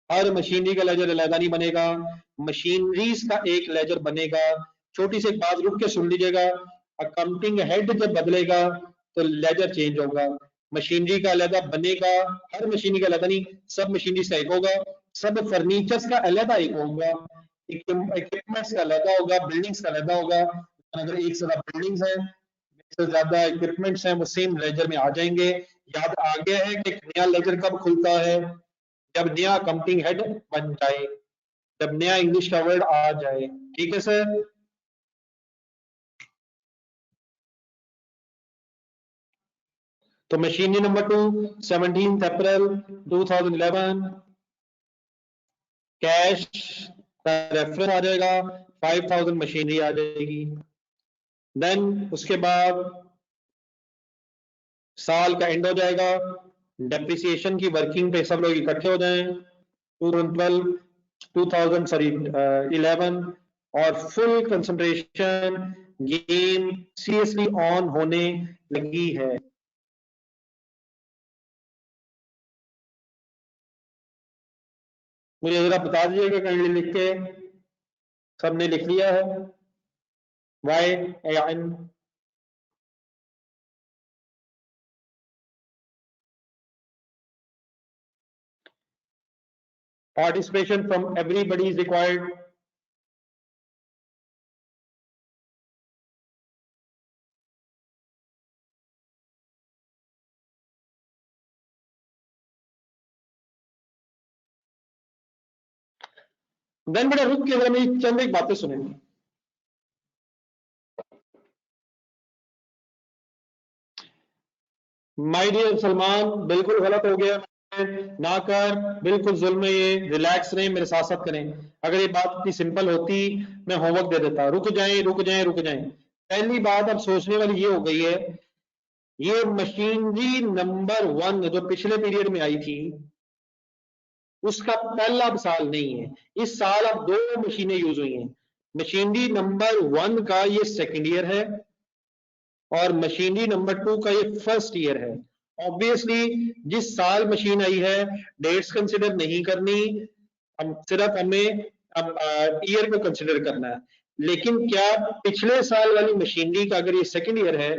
हर मशीनरी का लेजर अलग नहीं बनेगा, मशीनरीज का एक लेजर बनेगा। छोटी सी एक बात रुक के सुन लीजिएगा, अकाउंटिंग हेड जब बदलेगा तो लेजर चेंज होगा। मशीनरी का अलग बनेगा, हर मशीनरी का अलग नहीं, सब मशीनरी का एक होगा, सब फर्नीचर्स का अलग एक होगा, इक्विपमेंट्स का अलग होगा, बिल्डिंग्स का अलग होगा। अगर एक से ज्यादा बिल्डिंग्स है, एक से ज्यादा इक्विपमेंट्स हैं, वो सेम लेजर में आ जाएंगे। याद आ गया है कि एक नया लेजर कब खुलता है? जब नया अकाउंटिंग हेड बन जाए, जब नया इंग्लिश का वर्ड आ जाए। ठीक है सर? तो मशीनरी नंबर 2 17 अप्रैल 2011, कैश रेफरेंस आ जाएगा, 5000 मशीनरी आ जाएगी। देन उसके बाद साल का एंड हो जाएगा, डेप्रिसिएशन की वर्किंग पे सब लोग इकट्ठे हो जाएं, 2011 और full concentration game seriously on होने लगी है। मुझे जरा बता दीजिएगा काइंडली लिख के, सबने लिख लिया है? Why and participation from everybody is required. Then बेटा रुक के मेरी चंद एक बातें सुनेंगे। माय डियर सलमान, बिल्कुल गलत हो गया, ना कर, बिल्कुल जुल्म है ये, रिलैक्स रहें, मेरे साथ साथ करें। अगर ये बात इतनी सिंपल होती मैं होमवर्क दे देता। रुक जाएं रुक जाएं रुक जाएं। पहली बात अब सोचने वाली ये हो गई है, ये मशीनरी नंबर 1 जो पिछले पीरियड में आई थी उसका पहला साल नहीं है, इस साल अब 2 मशीनें यूज हुई हैं। मशीनरी नंबर 1 का ये सेकेंड ईयर है और मशीनरी नंबर 2 का ये फर्स्ट ईयर है। ऑब्वियसली जिस साल मशीन आई है डेट्स कंसिडर नहीं करनी, हम सिर्फ हमें ईयर को कंसिडर करना है। लेकिन क्या पिछले साल वाली मशीनरी का अगर ये सेकेंड ईयर है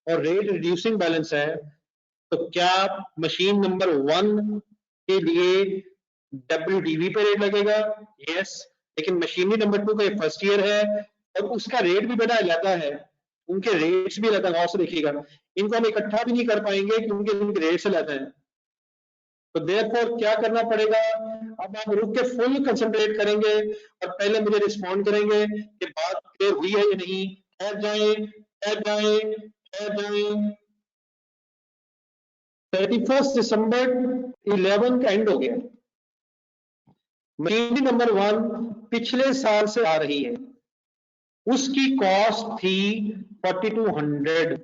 और रेट रिड्यूसिंग बैलेंस है, तो क्या मशीन नंबर 1 के लिए WDV पे रेट लगेगा? यस। लेकिन मशीनरी नंबर 2 का ये फर्स्ट ईयर है और उसका रेट भी बड़ा अलग है, उनके रेट्स भी अलग, गौर से देखिएगा, इनको हम इकट्ठा भी नहीं कर पाएंगे क्योंकि इनके रेट्स अलग हैं। तो देयरफॉर क्या करना पड़ेगा, अब आप रुक के फुल कंसंट्रेट करेंगे और पहले मुझे रिस्पॉन्ड करेंगे कि बात क्लियर हुई है या नहीं। ठहर जाए ठहर जाए ठहर जाए। 31 दिसंबर 11 का एंड हो गया। मशीनरी नंबर 1 पिछले साल से आ रही है, उसकी कॉस्ट थी 4200,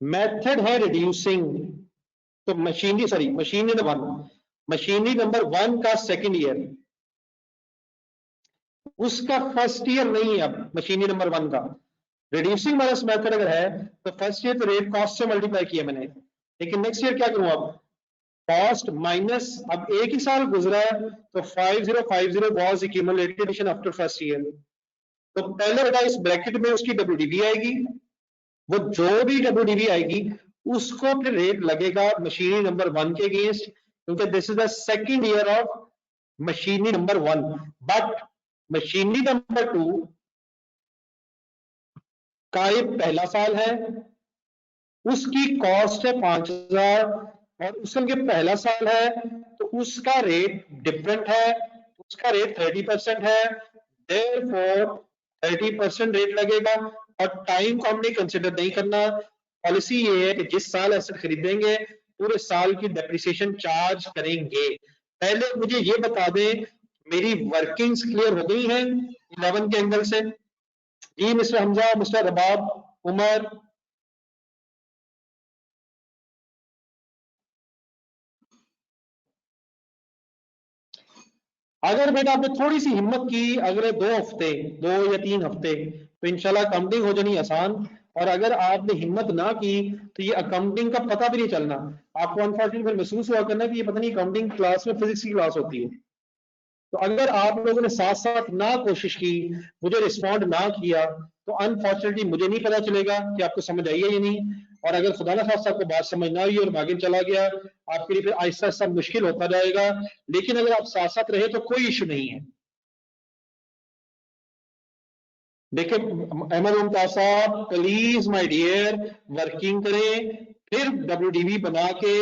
मेथड है रिड्यूसिंग। तो मशीनरी नंबर 1 का सेकंड ईयर, उसका फर्स्ट ईयर नहीं है। अब मशीनरी नंबर 1 का रिड्यूसिंग माइनस मेथड अगर है तो फर्स्ट ईयर तो रेट कॉस्ट से मल्टीप्लाई किया मैंने, लेकिन नेक्स्ट ईयर क्या करूं, अब कॉस्ट माइनस, अब एक ही साल गुजरा है तो 5050 was accumulated addition after first year. तो पहले बेटा इस ब्रैकेट में उसकी WDV आएगी, वो जो भी WDV आएगी उसको फिर रेट लगेगा मशीनरी नंबर 1 के अगेंस्ट, क्योंकि this is the second year of machinery number 1। But machinery number 2 का ये पहला साल है, उसकी कॉस्ट है 5000 और उसका पहला साल है तो उसका रेट डिफरेंट है, उसका रेट 30% है, देयरफॉर 30% रेट लगेगा। और टाइम को हमने कंसिडर नहीं करना। पॉलिसी ये है कि जिस साल एसेट खरीदेंगे पूरे साल की डेप्रिसिएशन चार्ज करेंगे। पहले मुझे ये बता दें, मेरी वर्किंग्स क्लियर हो गई हैं 11 के एंगल से? जी मिस्टर हमजा, मिस्टर रबाब, उमर। अगर बेटा आपने थोड़ी सी हिम्मत की अगले 2 हफ्ते, 2 या 3 हफ्ते, तो इंशाल्लाह अकाउंटिंग हो जानी आसान। और अगर आपने हिम्मत ना की तो ये अकाउंटिंग का पता भी नहीं चलना। आपको अनफॉर्चुनेटली महसूस हुआ करना कि ये पता नहीं अकाउंटिंग क्लास में फिजिक्स की क्लास होती है। तो अगर आप लोगों ने साथ साथ ना कोशिश की, मुझे रिस्पॉन्ड ना किया, तो अनफॉर्चुनेटली मुझे नहीं पता चलेगा कि आपको समझ आई है या नहीं। और अगर खुदा ना खास्ता आपको बात समझ ना आई और आगे चला गया, आपके लिए फिर आहिस्ता आहिस्ता मुश्किल होता जाएगा। लेकिन अगर आप साथ साथ रहे तो कोई इशू नहीं है। देखिए अहमद मुमताज साहब, प्लीज माय डियर, वर्किंग करें, फिर WDV बना के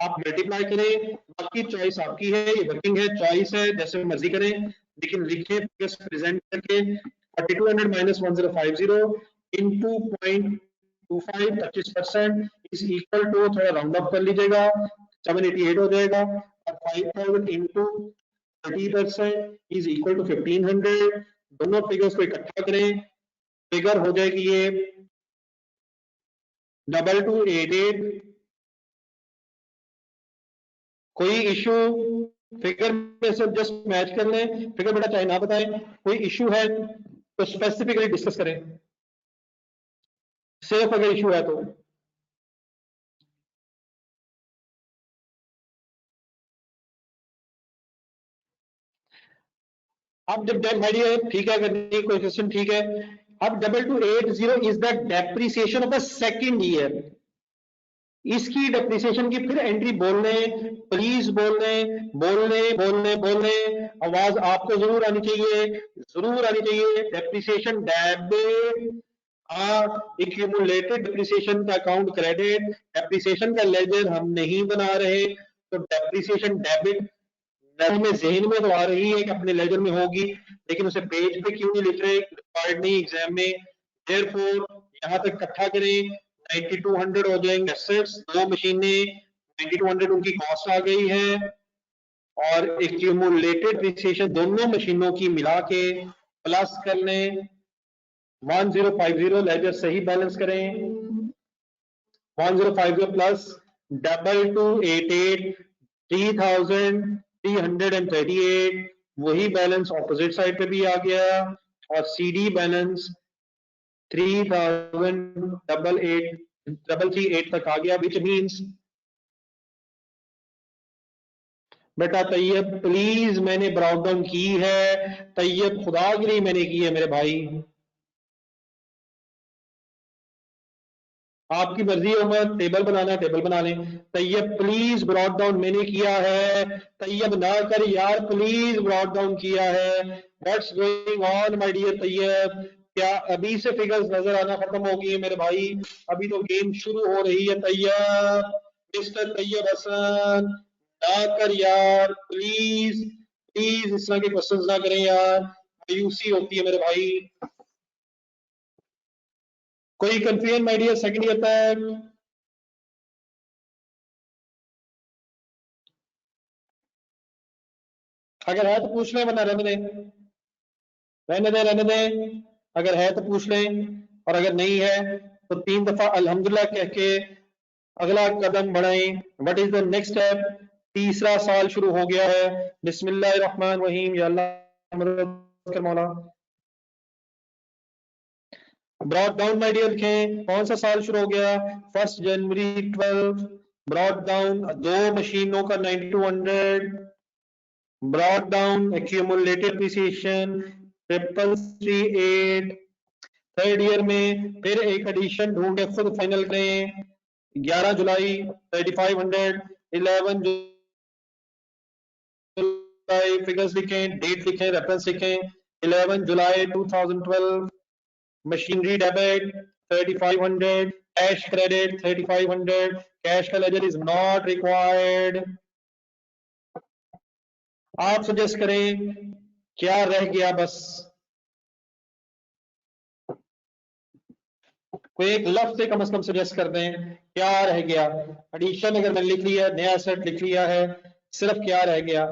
आप मल्टीप्लाई करें। बाकी चॉइस आपकी है, ये वर्किंग है, चॉइस है, जैसे मर्जी करें, लेकिन लिखे प्रेजेंट करके 4200 माइनस 1050 इंटू 0.25 25% इज इक्वल टू, थोड़ा राउंड अप कर लीजिएगा, 788 हो जाएगा। और 5000 इंटू 30% इज इक्वल टू 1500। दोनों फिगर्स को इकट्ठा करें, फिगर हो जाएगी ये 2288। कोई इशू? फिगर में से जस्ट मैच कर लें, फिगर बेटा चाहे ना बताएं। कोई इशू है तो स्पेसिफिकली डिस्कस करें, सिर्फ अगर इशू है तो। अब जब ठीक है, अगर नहीं कोई क्वेश्चन ठीक है। अब 2280 is the depreciation of the second year. इसकी डेप्रिसिएशन की फिर एंट्री बोलने, प्लीज बोलने बोलने बोलने बोलने, आवाज आपको जरूर आनी चाहिए, जरूर आनी चाहिए। डेप्रिसिएशन डेबिट, एक्यूमुलेटेड डेप्रिसिएशन का अकाउंट क्रेडिट। डेप्रिसिएशन का लेजर हम नहीं बना रहे, तो डेप्रिसिएशन डेबिट में जहन में तो आ रही है कि अपने लेजर में होगी, लेकिन उसे पेज पे क्यों नहीं लिख रहे, रिक्वायर्ड नहीं एग्जाम में। देयरफॉर यहां तक इकट्ठा करें, 9200 हो जाएंगे एसेट्स, दो मशीनें, 9200 उनकी कॉस्ट आ गई है, और एक्यूमुलेटेड डिप्रिसिएशन दोनों मशीनों की मिला के प्लस कर लें 1050। लेजर सही बैलेंस करें, 1050 प्लस 2288 3338, वही बैलेंस ऑपोजिट साइड पे भी आ गया, और सीडी बैलेंस 338 तक आ गया, विच मीन्स बेटा तैयब प्लीज मैंने ब्राउट डाउन की है, तैयब खुदा के लिए मैंने की है मेरे भाई। आपकी मर्जी है, उमर टेबल बनाना है टेबल बना लें। तैयब प्लीज ब्रॉड डाउन मैंने किया है, तैयब ना कर यार, प्लीज ब्रॉड डाउन किया है। What's going on my dear Tayyab? क्या अभी से फिगर्स नजर आना खत्म हो गई है मेरे भाई? अभी तो गेम शुरू हो रही है तैयब। मिस्टर तैयब हसन, ना कर यार प्लीज, प्लीज इस तरह के क्वेश्चंस ना करें यार, मायूसी होती है मेरे भाई। कोई confusion my dear second year तक? अगर है तो पूछ लें, वरना रहने दें, रहने दें, रहने दें। अगर है तो पूछ लें, और अगर नहीं है तो 3 दफा अल्हम्दुलिल्लाह कह के अगला कदम बढ़ाएं। What is the next step? तीसरा साल शुरू हो गया है। बिस्मिल्लाहिर्रहमानिर्रहीम, या अल्लाह मदद कर मौला। ब्रॉड डाउन माय डियर लिखें, कौन सा साल शुरू हो गया? 1 जनवरी 12। ब्रॉड डाउन दो मशीनों का 9200, brought down accumulated depreciation 3338। Third year में फिर एक एडिशन ढूंढे, खुद फाइनल करें। 11 जुलाई 3500, 11 जुलाई फिगर्स लिखें, डेट लिखें, रेफरेंस लिखें। 11 जुलाई 2012 machinery debit 3500, cash credit 3500, cash का लेजर इज नॉट रिक्वायर्ड। आप सजेस्ट करें क्या रह गया? बस कोई एक लफ्ज से कम से कम सजेस्ट कर दें, क्या रह गया? एडिशन अगर मैंने लिख लिया, नया सेट लिख लिया है, सिर्फ क्या रह गया?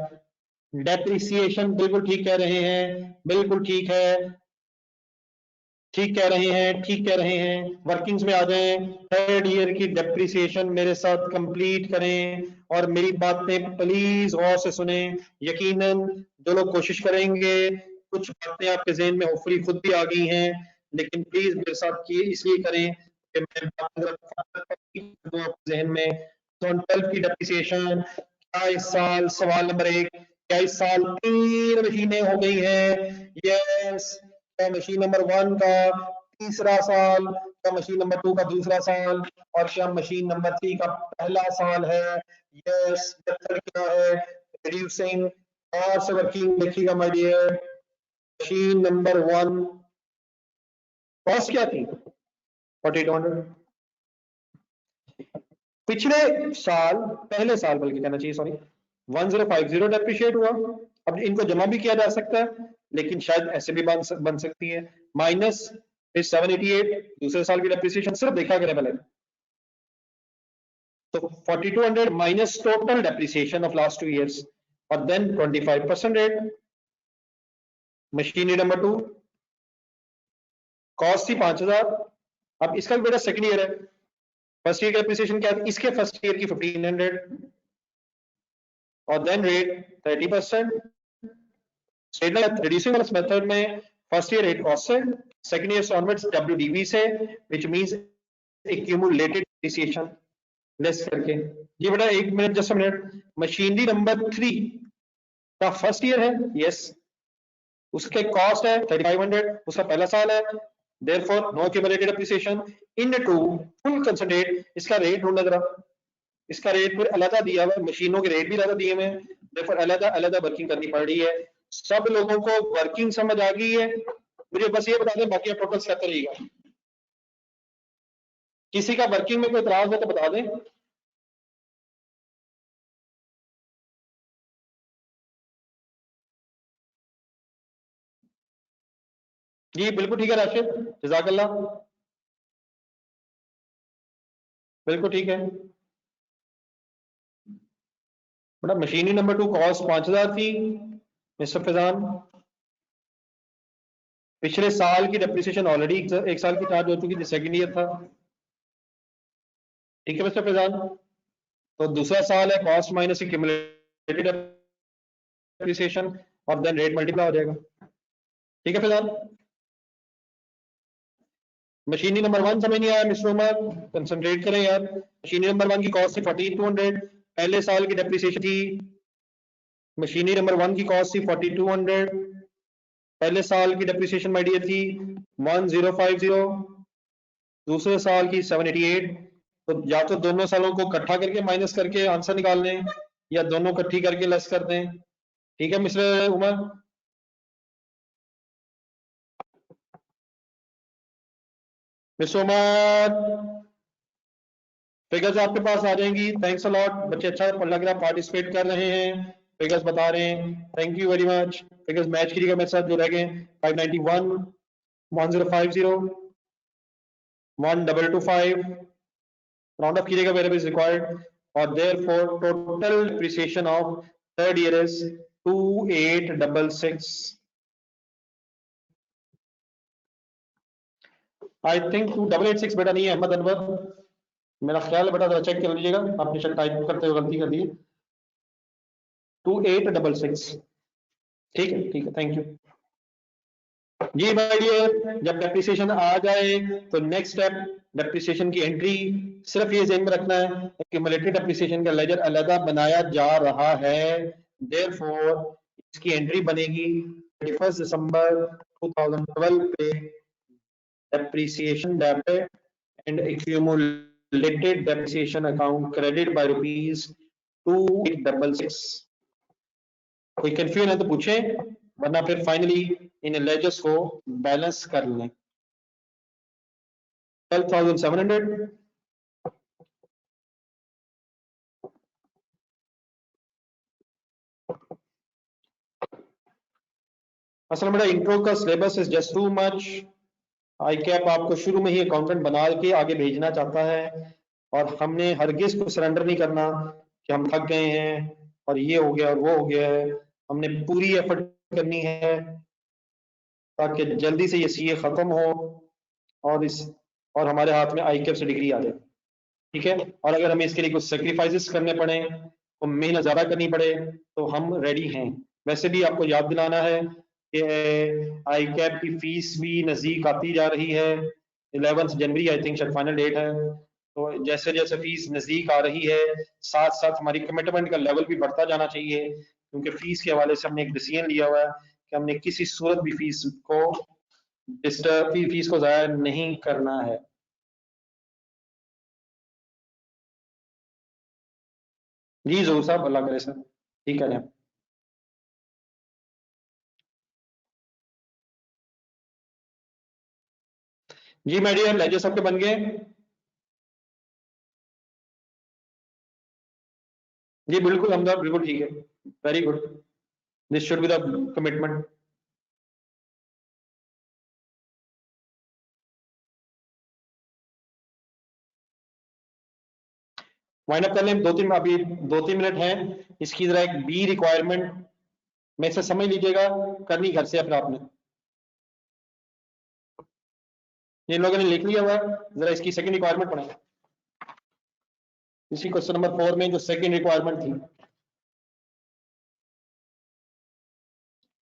डेप्रिसिएशन बिल्कुल ठीक कह रहे हैं, बिल्कुल ठीक है, ठीक कह रहे हैं, ठीक कह रहे हैं। वर्किंग्स में आ जाएं, थर्ड ईयर की डेप्रिसिएशन मेरे साथ कंप्लीट करें, और मेरी बातें प्लीज गौर से सुने। यकीनन जो लोग कोशिश करेंगे, कुछ बातें आपके जहन में होपफुली खुद भी आ गई हैं, लेकिन प्लीज मेरे साथ की इसलिए करें कि मैं आपके जहन में। 12 की डेप्रिसिएशन क्या इस साल, सवाल नंबर 1, क्या इस साल 3 मशीनें हो गई हैं? यस। क्या मशीन नंबर 1 का तीसरा साल, क्या मशीन नंबर 2 का दूसरा साल, और क्या मशीन नंबर 3 का पहला साल है? यस। मेथड क्या है? रिड्यूसिंग। और से वर्किंग देखिएगा my dear. Machine number 1 cost क्या थी? 4200। पिछले साल, पहले साल बल्कि कहना चाहिए, सॉरी, 1050 डेप्रिशिएट हुआ। अब इनको जमा भी किया जा सकता है, लेकिन शायद ऐसे भी बन सकती है। माइनस फिर 788 दूसरे साल की डेप्रिसिएशन, सिर्फ देखा करें पहले। तो 4200 minus total depreciation of last 2 years, और then 25% rate. Machinery number 2 cost थी 5,000। अब इसका भी बेटा सेकंड ईयर है, फर्स्ट ईयर की एप्रिसिएशन क्या थी, इसके फर्स्ट ईयर की 1500 और देन रेट 30%। रिड्यूसिंग मेथड में फर्स्ट ईयर रेट कॉस्ट से, सेकंड ईयर ऑनवर्ड्स WDV से, which means accumulated depreciation less करके। ये बेटा एक minute, just minute, machinery number 3 का फर्स्ट ईयर है, यस, उसके कॉस्ट है 3500, उसका पहला साल है, therefore no accumulated appreciation into full consolidate। इसका रेट ढूंढना जरा, इसका रेट फिर अलग दिया हुआ है, मशीनों के रेट भी अलग दिए हुए हैं, therefore अलग अलग वर्किंग करनी पड़ रही है। सब लोगों को वर्किंग समझ आ गई है? मुझे बस ये बता दें, बाकी आप टोटल करते रहिएगा। किसी का वर्किंग में कोई इतराज है तो बता दें। जी बिल्कुल ठीक है राशिद, जज़ाकल्लाह, बिल्कुल ठीक है बेटा। मशीनरी नंबर 2 कॉस्ट 5,000 थी मिस्टर फैजान। पिछले साल की डेप्रिसिएशन ऑलरेडी एक साल की चार्ज हो चुकी थी, सेकंड ईयर था, ठीक है मिस्टर फैजान। तो दूसरा साल है, कॉस्ट माइनस एक्यूमुलेटेड डेप्रिसिएशन और देन रेट मल्टीप्लाई हो जाएगा, ठीक है फैजान। मशीनरी नंबर 1 समझ नहीं आया मिस्टर उमर, कंसंट्रेट करें यार। मशीनरी नंबर 1 की कॉस्ट थी 4200, पहले साल की डेप्रिसिएशन थी, मशीनरी नंबर 1 की कॉस्ट थी 4200, पहले साल की डेप्रिसिएशन माय डियर थी 1050, दूसरे साल की 788। तो या तो दोनों सालों को इकट्ठा करके माइनस करके आंसर निकाल लें, या दोनों इकट्ठी करके लेस कर दें, ठीक है mister Umar. Mister Umar, figures आपके पास आ जाएंगी, थैंक्स अ लॉट, बच्चे अच्छा लग रहा है, पार्टिसिपेट कर रहे हैं, फिगर्स बता रहे हैं, thank you very much. Figures match कीजिएगा मेरे साथ जो रह गए, 591, 1050, 1225, राउंड अप कीजिएगा वेयर इज रिक्वायर्ड, और therefore total depreciation of third year is 2866। I think 2886 बेटा नहीं है अहमद अनवर, मेरा ख्याल है बेटा, चेक कर लीजिएगा, आपने शायद टाइप करते हुए गलती कर दी है, 2866, ठीक है थैंक यू। जी भाई डियर, जब डेप्रिसिएशन आ जाए तो नेक्स्ट स्टेप डेप्रिसिएशन की एंट्री, सिर्फ ये ध्यान में रखना है एक्यूमुलेटेड डेप्रिसिएशन का लेजर अलग बनाया जा रहा है, देयरफॉर इसकी एंट्री बनेगी 31 दिसंबर 2012 पे, depreciation debit and accumulated depreciation account credit by ₹2866। कोई कंफ्यूजन है तो पूछे, वरना फिर फाइनली इन लेजर्स को बैलेंस कर लें। 12,700, असल में इंट्रो का syllabus is just too much. I cap आपको शुरू में ही अकाउंटेंट बना के आगे भेजना चाहता है, और हमने हरगिज को सरेंडर नहीं करना कि हम थक गए हैं और ये हो गया और वो हो गया है। हमने पूरी एफर्ट करनी है ताकि जल्दी से ये सीए खत्म हो और इस और हमारे हाथ में आई कैप से डिग्री आ जाए, ठीक है। और अगर हमें इसके लिए कुछ सेक्रीफाइसेस करने पड़े, तो मेहनत ज्यादा करनी पड़े, तो हम रेडी हैं। वैसे भी आपको याद दिलाना है कि आई कैप की फीस भी नजदीक आती जा रही है, 11 जनवरी आई थिंक शायद फाइनल डेट है। तो जैसे जैसे फीस नजदीक आ रही है, साथ साथ हमारी कमिटमेंट का लेवल भी बढ़ता जाना चाहिए, क्योंकि फीस के हवाले से हमने एक डिसीजन लिया हुआ है कि हमने किसी सूरत भी फीस को डिस्टर्ब, फीस को जाया नहीं करना है। जी जरूर साहब, अल्लाह करे सर, ठीक है। जी माय डियर, लेजर सबके बन गए? जी बिल्कुल हमदा, बिल्कुल ठीक है, very good, this should be the commitment. Wind up कर लें, अभी 2-3 मिनट हैं। इसकी जरा एक बी रिक्वायरमेंट में से समझ लीजिएगा, करनी घर से अपने आपने। जिन लोगों ने लिख लिया हुआ है जरा इसकी सेकंड रिक्वायरमेंट पढ़ें, इसी क्वेश्चन नंबर 4 में जो सेकंड रिक्वायरमेंट थी।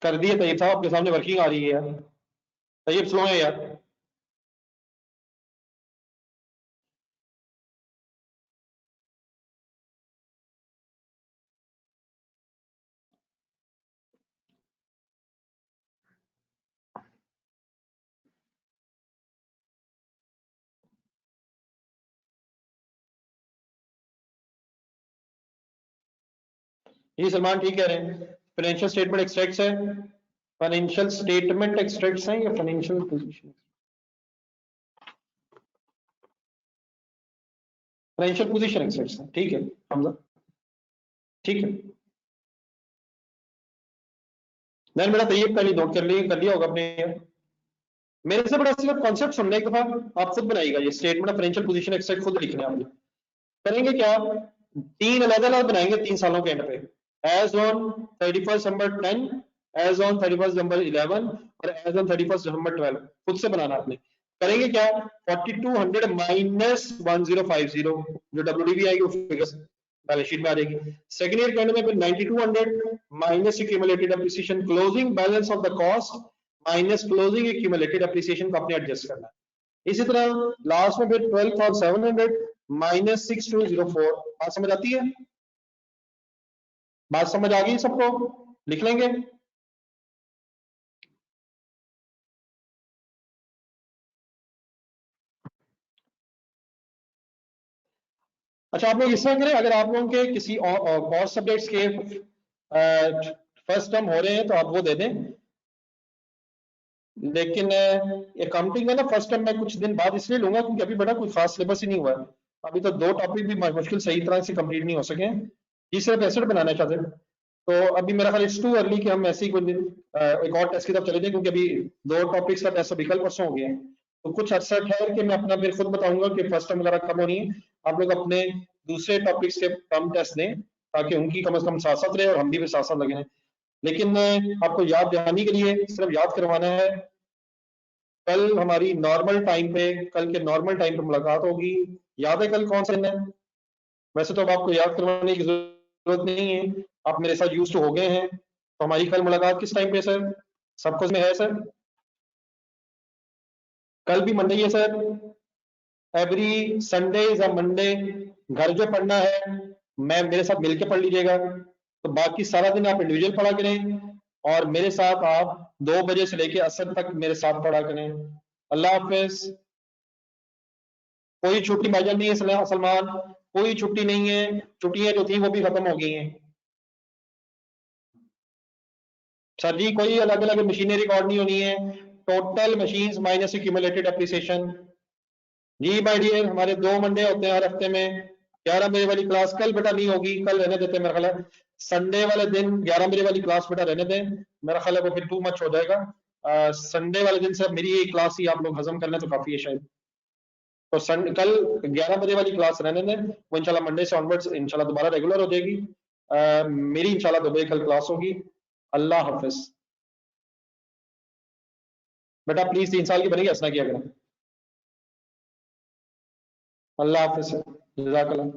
कर दिए तैयब साहब, आपके सामने वर्किंग आ रही है यार। तैयब स्लो है यार। ये सलमान ठीक कह रहे हैं, फाइनेंशियल स्टेटमेंट एक्सट्रैक्ट्स है। फाइनेंशियल स्टेटमेंट एक्सट्रैक्ट्स हैं या financial position? Financial position extracts हैं, ठीक है हमजा, ठीक है। मैंने मेरा तैयब पहले नोट कर लिया होगा अपने। मेरे से बड़ा सिर्फ कॉन्सेप्ट सुनने एक दफा आप खुद बनाइएगा, ये statement of financial position extract खुद लिखने हैं आपने। करेंगे क्या, 3 अलग अलग बनाएंगे 3 सालों के एंड पे, as on 31 December 10, as on 31 December 11 और एज ऑन 31 December 12। खुद से बनाना आपने। करेंगे क्या, 4200 माइनस 1050 जो डब्ल्यूडीबी आएगी वो फिगर्स बैलेंस शीट में आ जाएगी। सेकंड ईयर के एंड में फिर 9200 minus accumulated appreciation, closing balance of the cost minus closing accumulated appreciation को आपने एडजस्ट करना है। इसी तरह लास्ट में फिर 12,700 माइनस 6204। बात समझ आती है? बात समझ आ गई सबको? लिख लेंगे। अच्छा आप लोग इस तरह करें, अगर आप लोगों के किसी और सब्जेक्ट्स के फर्स्ट टर्म हो रहे हैं तो आप वो दे दें, लेकिन अकाउंटिंग में ना फर्स्ट टर्म मैं कुछ दिन बाद इसलिए लूंगा क्योंकि अभी बड़ा कोई खास सिलेबस ही नहीं हुआ है। अभी तो 2 टॉपिक भी मुश्किल सही तरह से कंप्लीट नहीं हो सके। तीसरे पे एसेट बनाना चाहते हैं, तो अभी मेरा ख्याल इट्स टू अर्ली कि हम ऐसे ही कोई एक और टेस्ट की तरफ चले जाएं, क्योंकि अभी 2 टॉपिक्स का टेस्ट अभी कल परसों हो गया है। तो कुछ अर्सा ठहर के मैं अपना फिर खुद बताऊंगा कि फर्स्ट टर्म वगैरह कब होनी है। आप लोग अपने दूसरे टॉपिक्स के कम टेस्ट दें ताकि उनकी कम से कम साथ साथ रहे और हम भी फिर साथ साथ लगे रहें। लेकिन आपको याद दिलाने के लिए सिर्फ याद करवाना है, कल हमारी नॉर्मल टाइम पे, कल के नॉर्मल टाइम पे मुलाकात होगी। याद है कल कौन सा दिन है? वैसे तो अब आपको याद करवाने की जरूरत नहीं है, आप मेरे साथ यूज टू हो गए हैं। तो हमारी कल मुलाकात किस टाइम पे सर? सबको में है सर? कल भी मंडे ही है sir. Every Sunday is a Monday. घर जो पढ़ना है मैं मेरे साथ मिलके पढ़ लीजिएगा, तो बाकी सारा दिन आप इंडिविजुअल पढ़ा करें और मेरे साथ आप 2 बजे से लेके असर तक मेरे साथ पढ़ा करें। अल्लाह हाफिज। कोई छुट्टी भाईजान नहीं है सलमान, कोई छुट्टी नहीं है। छुट्टियां जो थी वो भी खत्म हो गई हैं सर जी। कोई अलग अलग मशीनें रिकॉर्ड नहीं होनी है, total machines minus accumulated appreciation. जी माय डियर, हमारे 2 मंडे होते हैं हर हफ्ते में। 11 बजे वाली क्लास कल बेटा नहीं होगी, कल रहने देते हैं, मेरा ख्याल है संडे वाले दिन 11 बजे वाली क्लास बेटा रहने दें, मेरा ख्याल है वो फिर टू मच हो जाएगा। संडे वाले दिन से मेरी ये क्लास ही आप लोग हजम कर लें तो काफी है शायद। तो कल 11 बजे वाली क्लास रहने दें, वो इंशाल्लाह मंडे से ऑनवर्ड्स इंशाल्लाह दोबारा रेगुलर हो जाएगी। मेरी इंशाल्लाह 2 बजे कल क्लास होगी। अल्लाह हाफिज बेटा, प्लीज 3 साल की बनेगी ऐसा किया करें। अल्लाह हाफिज, जज़ाकल्लाह।